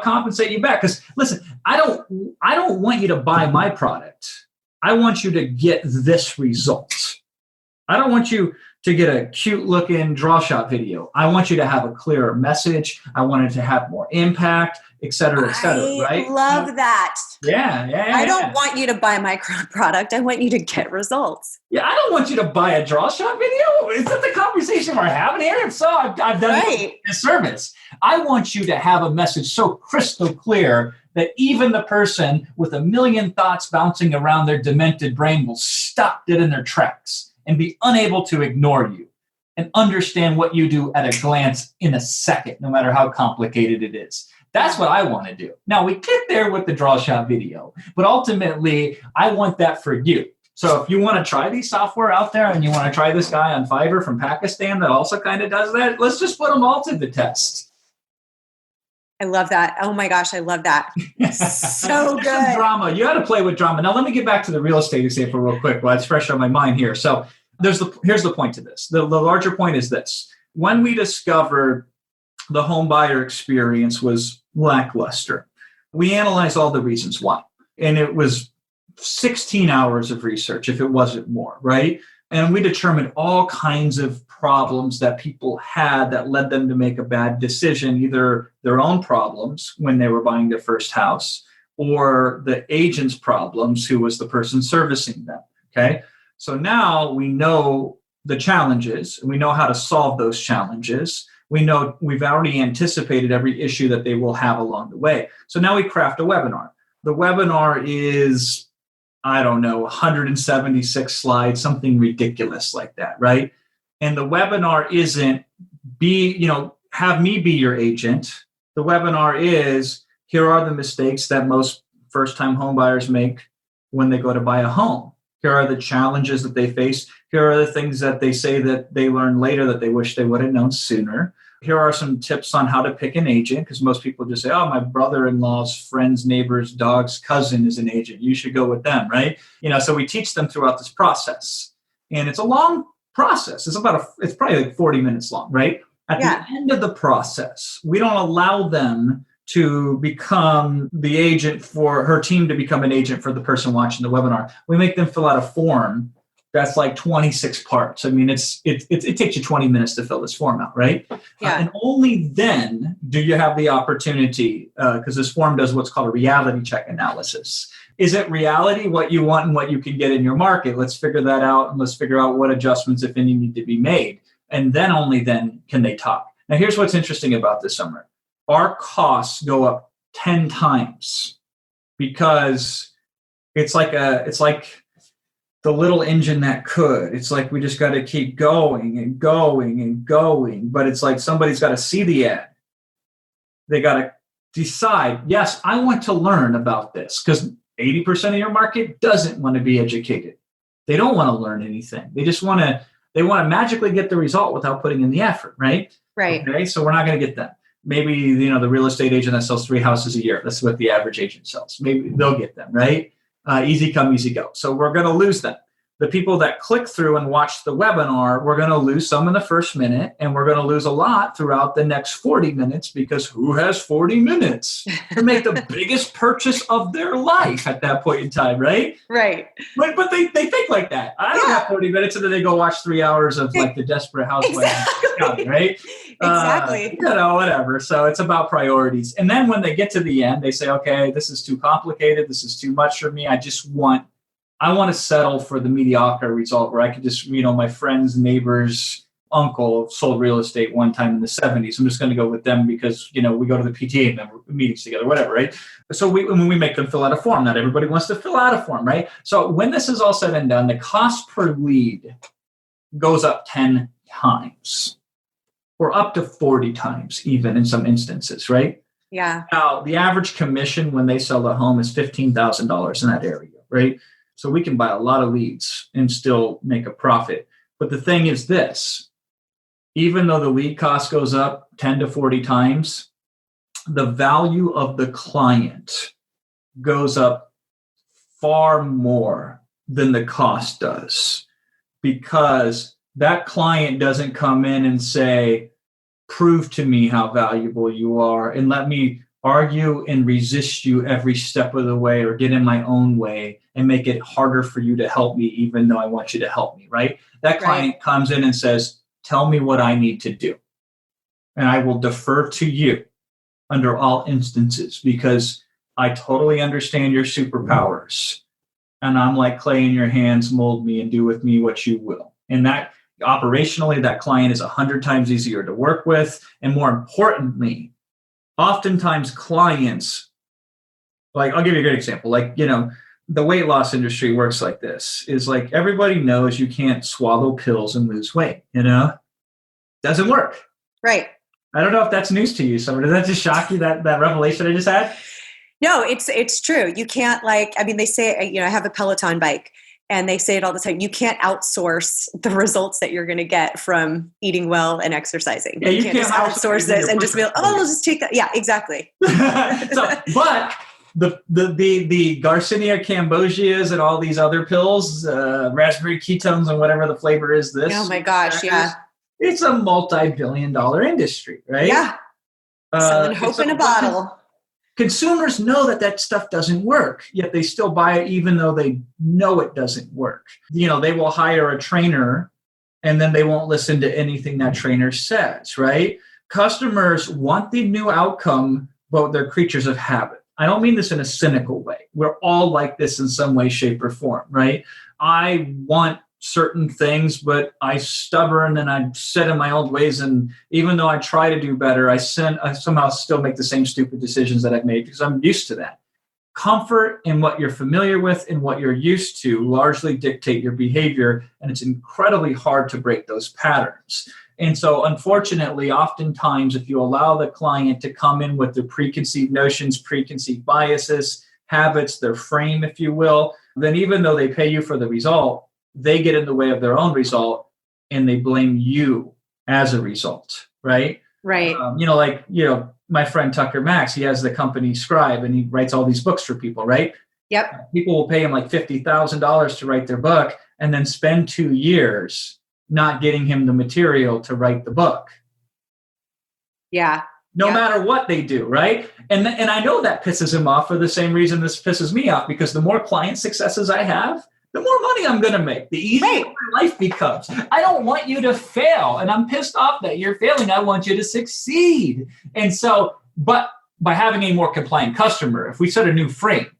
compensate you back. Because listen, I don't want you to buy my product. I want you to get this result. I don't want you to get a cute looking draw shot video. I want you to have a clearer message. I want it to have more impact, et cetera, right? I love that. Yeah. I don't want you to buy my product. I want you to get results. Yeah, I don't want you to buy a draw shot video. Is that the conversation we're having here? If so, I've done a disservice. I want you to have a message so crystal clear that even the person with a million thoughts bouncing around their demented brain will stop dead in their tracks and be unable to ignore you and understand what you do at a glance in a second, no matter how complicated it is. That's what I want to do. Now, we get there with the draw shot video, but ultimately, I want that for you. So if you want to try these software out there and you want to try this guy on Fiverr from Pakistan that also kind of does that, let's just put them all to the test. I love that. Oh my gosh, I love that. So good. Some drama. You got to play with drama. Now, let me get back to the real estate example real quick while it's fresh on my mind here. So here's the point to this. The larger point is this. When we discovered the home buyer experience was lackluster, we analyzed all the reasons why. And it was 16 hours of research, if it wasn't more, right? And we determined all kinds of problems that people had that led them to make a bad decision, either their own problems when they were buying their first house or the agent's problems, who was the person servicing them, okay? So now we know the challenges, and we know how to solve those challenges. We know we've already anticipated every issue that they will have along the way. So now we craft a webinar. The webinar is, 176 slides, something ridiculous like that, right? And the webinar isn't have me be your agent. The webinar is, here are the mistakes that most first-time home buyers make when they go to buy a home. Here are the challenges that they face. Here are the things that they say that they learn later that they wish they would have known sooner. Here are some tips on how to pick an agent, because most people just say, oh, my brother-in-law's friend's neighbor's dog's cousin is an agent. You should go with them, right? So we teach them throughout this process. And it's a long process. It's probably like 40 minutes long, right? At the end of the process, we don't allow them to become the agent for her team, to become an agent for the person watching the webinar. We make them fill out a form that's like 26 parts. I mean, it takes you 20 minutes to fill this form out, right? Yeah. And only then do you have the opportunity, because this form does what's called a reality check analysis. Is it reality what you want and what you can get in your market? Let's figure that out, and let's figure out what adjustments, if any, need to be made. And then only then can they talk. Now, here's what's interesting about this, Summer. Our costs go up 10 times because it's like the little engine that could. It's like we just got to keep going and going and going. But it's like somebody's got to see the ad. They got to decide, yes, I want to learn about this, because 80% of your market doesn't want to be educated. They don't want to learn anything. They just want to magically get the result without putting in the effort, right? Right. Okay, so we're not going to get them. Maybe, the real estate agent that sells 3 houses a year, that's what the average agent sells. Maybe they'll get them, right? Easy come, easy go. So we're going to lose them. The people that click through and watch the webinar, we're going to lose some in the first minute, and we're going to lose a lot throughout the next 40 minutes, because who has 40 minutes to make the biggest purchase of their life at that point in time, right? Right. But they think like that. I don't have 40 minutes, and then they go watch 3 hours of like the Desperate Housewives, right? Exactly. Whatever. So it's about priorities. And then when they get to the end, they say, okay, this is too complicated. This is too much for me. I want to settle for the mediocre result where I could just, my friend's neighbor's uncle sold real estate one time in the 70s. I'm just going to go with them because, we go to the PTA meetings together, whatever, right? So when we make them fill out a form, not everybody wants to fill out a form, right? So when this is all said and done, the cost per lead goes up 10 times or up to 40 times even in some instances, right? Yeah. Now, the average commission when they sell a home is $15,000 in that area, right? So we can buy a lot of leads and still make a profit. But the thing is this, even though the lead cost goes up 10 to 40 times, the value of the client goes up far more than the cost does, because that client doesn't come in and say, prove to me how valuable you are and let me argue and resist you every step of the way or get in my own way and make it harder for you to help me, even though I want you to help me, right? That client comes in and says, tell me what I need to do. And I will defer to you under all instances because I totally understand your superpowers. And I'm like clay in your hands, mold me and do with me what you will. And that operationally, that client is 100 times easier to work with. And more importantly, oftentimes clients, like I'll give you a great example. Like, the weight loss industry works like this, is like everybody knows you can't swallow pills and lose weight, Doesn't work. Right. I don't know if that's news to you, Summer. Did that just shock you, that revelation I just had? No, it's true. You can't they say, I have a Peloton bike and they say it all the time. You can't outsource the results that you're going to get from eating well and exercising. Yeah, you can't just outsource this and just be like, we'll just take that. Yeah, exactly. But the Garcinia Cambodias and all these other pills, raspberry ketones and whatever the flavor is, oh my gosh, yeah. It's a multi-billion-dollar industry, right? Yeah. Selling hope in a bottle. Consumers know that stuff doesn't work, yet they still buy it even though they know it doesn't work. They will hire a trainer and then they won't listen to anything that trainer says, right? Customers want the new outcome, but they're creatures of habit. I don't mean this in a cynical way. We're all like this in some way, shape, or form, right? I want certain things, but I'm stubborn and I'm set in my old ways. And even though I try to do better, I somehow still make the same stupid decisions that I've made because I'm used to that. Comfort in what you're familiar with and what you're used to largely dictate your behavior. And it's incredibly hard to break those patterns. And so unfortunately, oftentimes, if you allow the client to come in with their preconceived notions, preconceived biases, habits, their frame, if you will, then even though they pay you for the result, they get in the way of their own result and they blame you as a result, right? Right. My friend Tucker Max, he has the company Scribe and he writes all these books for people, right? Yep. People will pay him like $50,000 to write their book and then spend 2 years not getting him the material to write the book. Yeah. No matter what they do, right? And I know that pisses him off for the same reason this pisses me off, because the more client successes I have, the more money I'm going to make, the easier my life becomes. I don't want you to fail, and I'm pissed off that you're failing. I want you to succeed. And so, but by having a more compliant customer, if we set a new frame,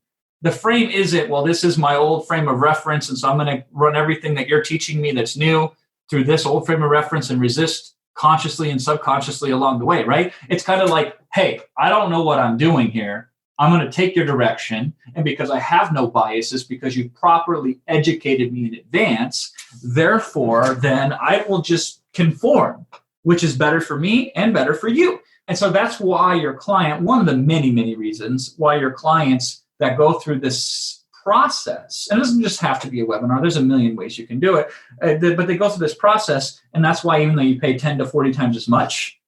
the frame isn't, well, this is my old frame of reference, and so I'm going to run everything that you're teaching me that's new through this old frame of reference and resist consciously and subconsciously along the way, right? It's kind of like, hey, I don't know what I'm doing here. I'm going to take your direction. And because I have no biases, because you properly educated me in advance, therefore, then I will just conform, which is better for me and better for you. And so that's why your client, one of the many, many reasons why your clients that go through this process, and it doesn't just have to be a webinar, there's a million ways you can do it, but they go through this process. And that's why even though you pay 10 to 40 times as much,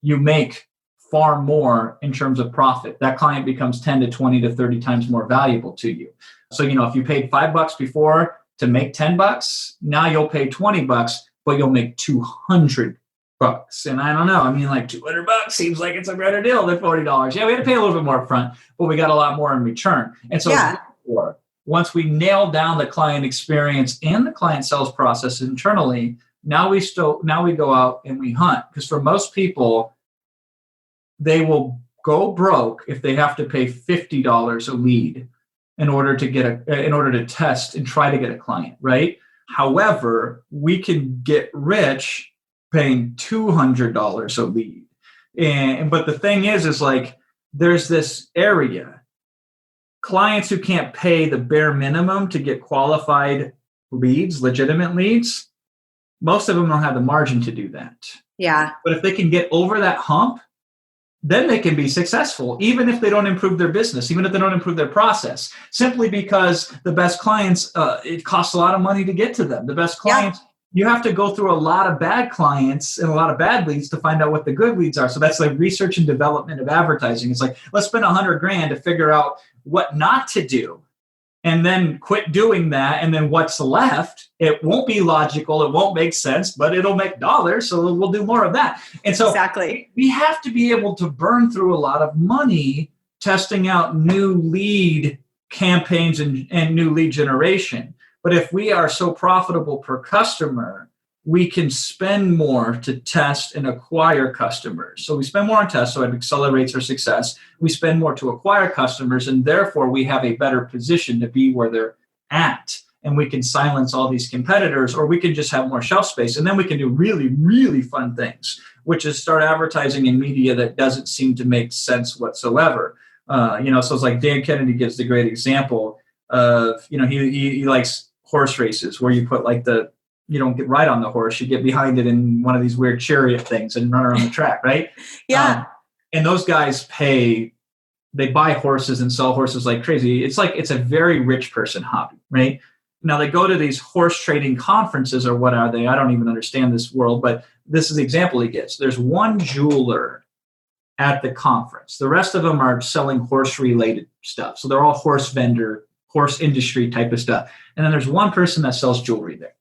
you make far more in terms of profit. That client becomes 10 to 20 to 30 times more valuable to you. So, if you paid $5 before to make $10, now you'll pay $20, but you'll make $200. And I don't know, like $200 seems like it's a better deal than $40. Yeah, we had to pay a little bit more upfront, but we got a lot more in return. And so once we nail down the client experience and the client sales process internally, now we go out and we hunt. Because for most people, they will go broke if they have to pay $50 a lead in order to test and try to get a client, right? However, we can get rich paying $200 a lead. But the thing is like, there's this area. Clients who can't pay the bare minimum to get qualified leads, legitimate leads, most of them don't have the margin to do that. Yeah. But if they can get over that hump, then they can be successful, even if they don't improve their business, even if they don't improve their process, simply because the best clients, it costs a lot of money to get to them. The best clients, you have to go through a lot of bad clients and a lot of bad leads to find out what the good leads are. So that's like research and development of advertising. It's like, let's spend $100,000 to figure out what not to do and then quit doing that. And then what's left, it won't be logical. It won't make sense, but it'll make dollars. So we'll do more of that. And so exactly. We have to be able to burn through a lot of money testing out new lead campaigns and new lead generation. But if we are so profitable per customer, we can spend more to test and acquire customers. So we spend more on tests, so it accelerates our success. We spend more to acquire customers, and therefore we have a better position to be where they're at. And we can silence all these competitors, or we can just have more shelf space. And then we can do really, really fun things, which is start advertising in media that doesn't seem to make sense whatsoever. So it's like Dan Kennedy gives the great example of, he likes horse races where you put you don't get right on the horse, you get behind it in one of these weird chariot things and run around the track, right? Yeah. And those guys they buy horses and sell horses like crazy. It's a very rich person hobby, right? Now they go to these horse trading conferences, or what are they? I don't even understand this world, but this is the example he gives. There's one jeweler at the conference. The rest of them are selling horse related stuff. So they're all horse vendor, horse industry type of stuff. And then there's one person that sells jewelry there.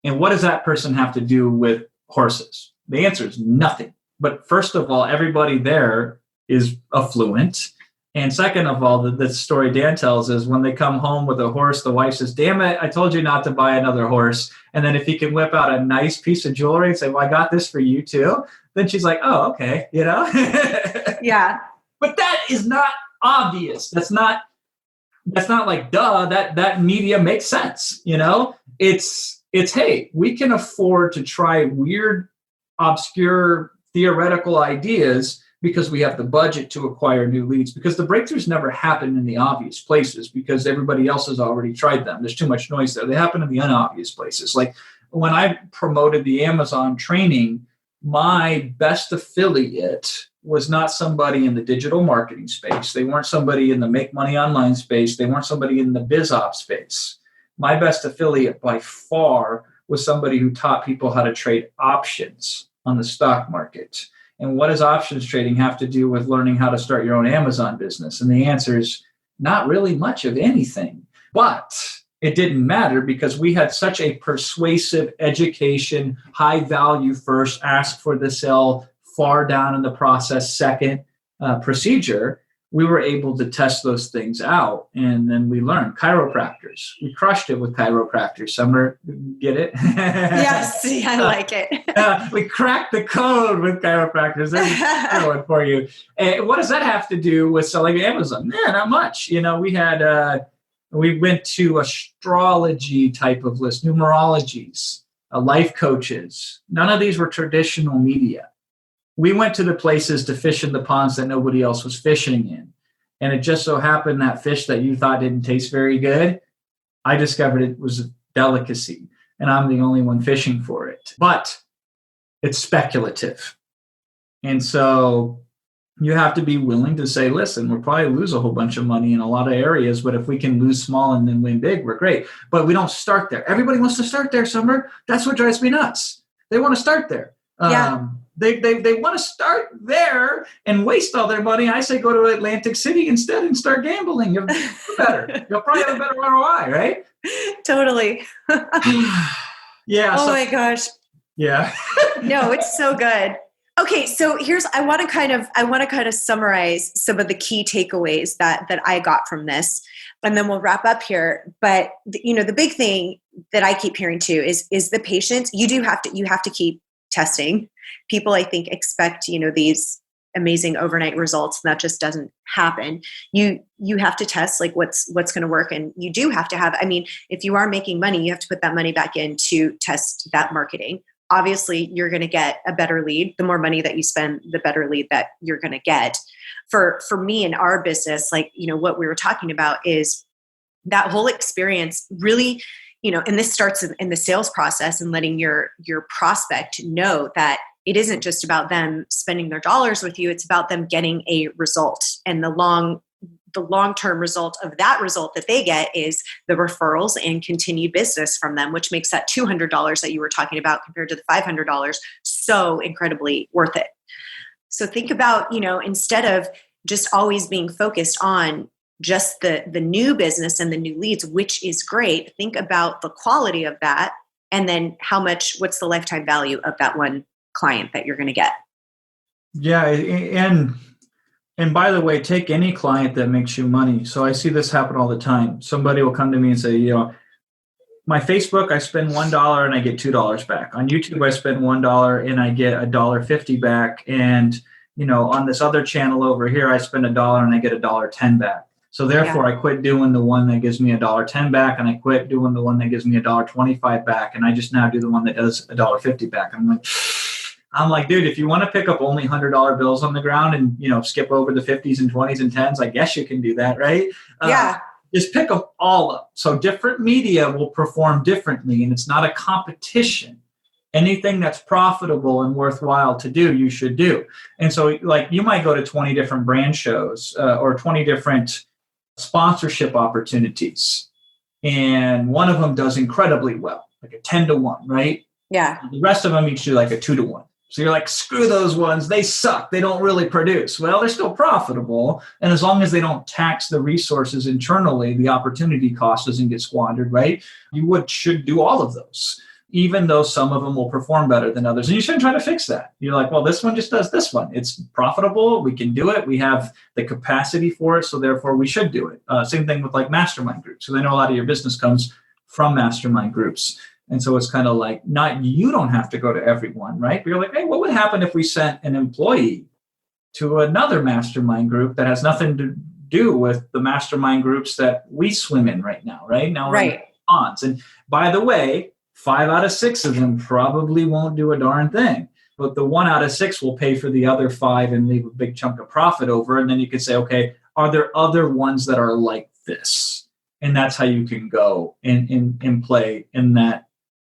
And what does that person have to do with horses? The answer is nothing. But first of all, everybody there is affluent. And second of all, the story Dan tells is when they come home with a horse, the wife says, damn it, I told you not to buy another horse. And then if he can whip out a nice piece of jewelry and say, well, I got this for you too. Then she's like, oh, okay, Yeah. But that is not obvious. That's not like, duh, that media makes sense. It's, hey, we can afford to try weird, obscure, theoretical ideas because we have the budget to acquire new leads, because the breakthroughs never happen in the obvious places because everybody else has already tried them. There's too much noise there. They happen in the unobvious places. Like when I promoted the Amazon training, my best affiliate was not somebody in the digital marketing space. They weren't somebody in the make money online space. They weren't somebody in the biz ops space. My best affiliate by far was somebody who taught people how to trade options on the stock market. And what does options trading have to do with learning how to start your own Amazon business? And the answer is not really much of anything. But it didn't matter because we had such a persuasive education, high value first, ask for the sell, far down in the process second procedure. We were able to test those things out, and then we learned. Chiropractors. We crushed it with chiropractors. Summer, get it? Yes, I like it. We cracked the code with chiropractors. There's another one for you. And what does that have to do with selling Amazon? Not much. We went to astrology type of list, numerologies, life coaches. None of these were traditional media. We went to the places to fish in the ponds that nobody else was fishing in. And it just so happened that fish that you thought didn't taste very good, I discovered it was a delicacy. And I'm the only one fishing for it. But it's speculative. And so you have to be willing to say, listen, we'll probably lose a whole bunch of money in a lot of areas, but if we can lose small and then win big, we're great. But we don't start there. Everybody wants to start there, Summer. That's what drives me nuts. They want to start there. Yeah. They want to start there and waste all their money. I say go to Atlantic City instead and start gambling. You'll do better. You'll probably have a better ROI, right? Totally. Yeah. Oh my gosh. Yeah. No, it's so good. Okay, so I want to kind of summarize some of the key takeaways that I got from this, and then we'll wrap up here. But the big thing that I keep hearing too is the patience. You have to keep testing. People, I think, expect these amazing overnight results, and that just doesn't happen. You have to test like what's going to work, and you do have to have. I mean, if you are making money, you have to put that money back in to test that marketing. Obviously, you're going to get a better lead. The more money that you spend, the better lead that you're going to get. For me in our business, what we were talking about is that whole experience really, and this starts in the sales process and letting your prospect know that it isn't just about them spending their dollars with you. It's about them getting a result, and the long-term result of that result that they get is the referrals and continued business from them, which makes that $200 that you were talking about compared to the $500 so incredibly worth it. So think about, instead of just always being focused on just the new business and the new leads, which is great. Think about the quality of that, and then what's the lifetime value of that one client that you're going to get. Yeah. And by the way, take any client that makes you money. So I see this happen all the time. Somebody will come to me and say, my Facebook, I spend $1 and I get $2 back. On YouTube, I spend $1 and I get $1.50 back. And, on this other channel over here, I spend $1 and I get $1.10 back. So therefore, I quit doing the one that gives me $1.10 back, and I quit doing the one that gives me $1.25 back, and I just now do the one that does $1.50 back. I'm like, dude, if you want to pick up only $100 bills on the ground and skip over the 50s and 20s and 10s, I guess you can do that, right? Yeah. Just pick them all up. So different media will perform differently, and it's not a competition. Anything that's profitable and worthwhile to do, you should do. And so, like, you might go to 20 different brand shows or 20 different sponsorship opportunities, and one of them does incredibly well, like a 10-1, right? Yeah. The rest of them each do like a 2-1. So you're like, screw those ones. They suck. They don't really produce. Well, they're still profitable. And as long as they don't tax the resources internally, the opportunity cost doesn't get squandered, right? You should do all of those, even though some of them will perform better than others. And you shouldn't try to fix that. You're like, well, this one just does this one. It's profitable. We can do it. We have the capacity for it. So therefore we should do it. Same thing with like mastermind groups. So I know a lot of your business comes from mastermind groups. And so it's kind of like, you don't have to go to everyone, right? But you're like, hey, what would happen if we sent an employee to another mastermind group that has nothing to do with the mastermind groups that we swim in right now, right? Now we're in ponds. And by the way, 5 out of 6 of them probably won't do a darn thing. But the 1 out of 6 will pay for the other 5 and leave a big chunk of profit over. And then you can say, okay, are there other ones that are like this? And that's how you can go and play in that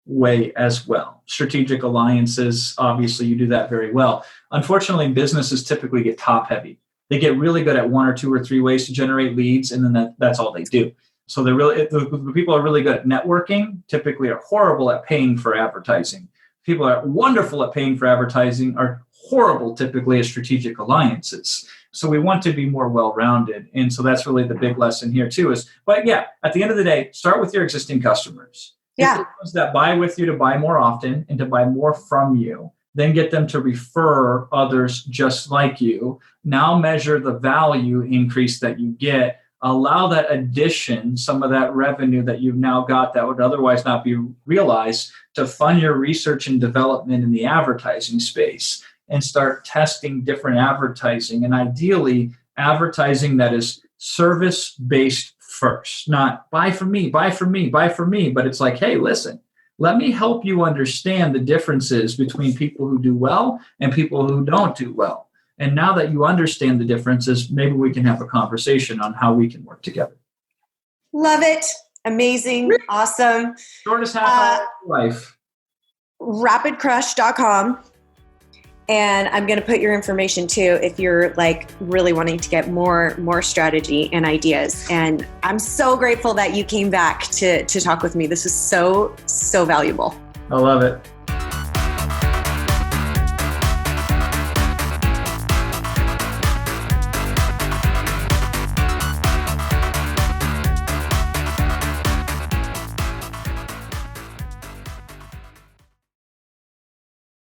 way as well. Strategic alliances, obviously you do that very well. Unfortunately, businesses typically get top heavy. They get really good at 1 or 2 or 3 ways to generate leads, and then that's all they do. So the people are really good at networking, typically are horrible at paying for advertising. People are wonderful at paying for advertising, are horrible typically at strategic alliances. So we want to be more well-rounded. And so that's really the big lesson here too but at the end of the day, start with your existing customers. Get the ones that buy with you to buy more often and to buy more from you. Then get them to refer others just like you. Now measure the value increase that you get. Allow that addition, some of that revenue that you've now got that would otherwise not be realized, to fund your research and development in the advertising space and start testing different advertising, and ideally advertising that is service-based first, not buy from me, buy from me, buy from me. But it's like, hey, listen, let me help you understand the differences between people who do well and people who don't do well. And now that you understand the differences, maybe we can have a conversation on how we can work together. Love it. Amazing. Awesome. Shortest half hour of life. Rapidcrush.com. And I'm going to put your information too if you're like really wanting to get more strategy and ideas. And I'm so grateful that you came back to talk with me. This is so valuable. I love it.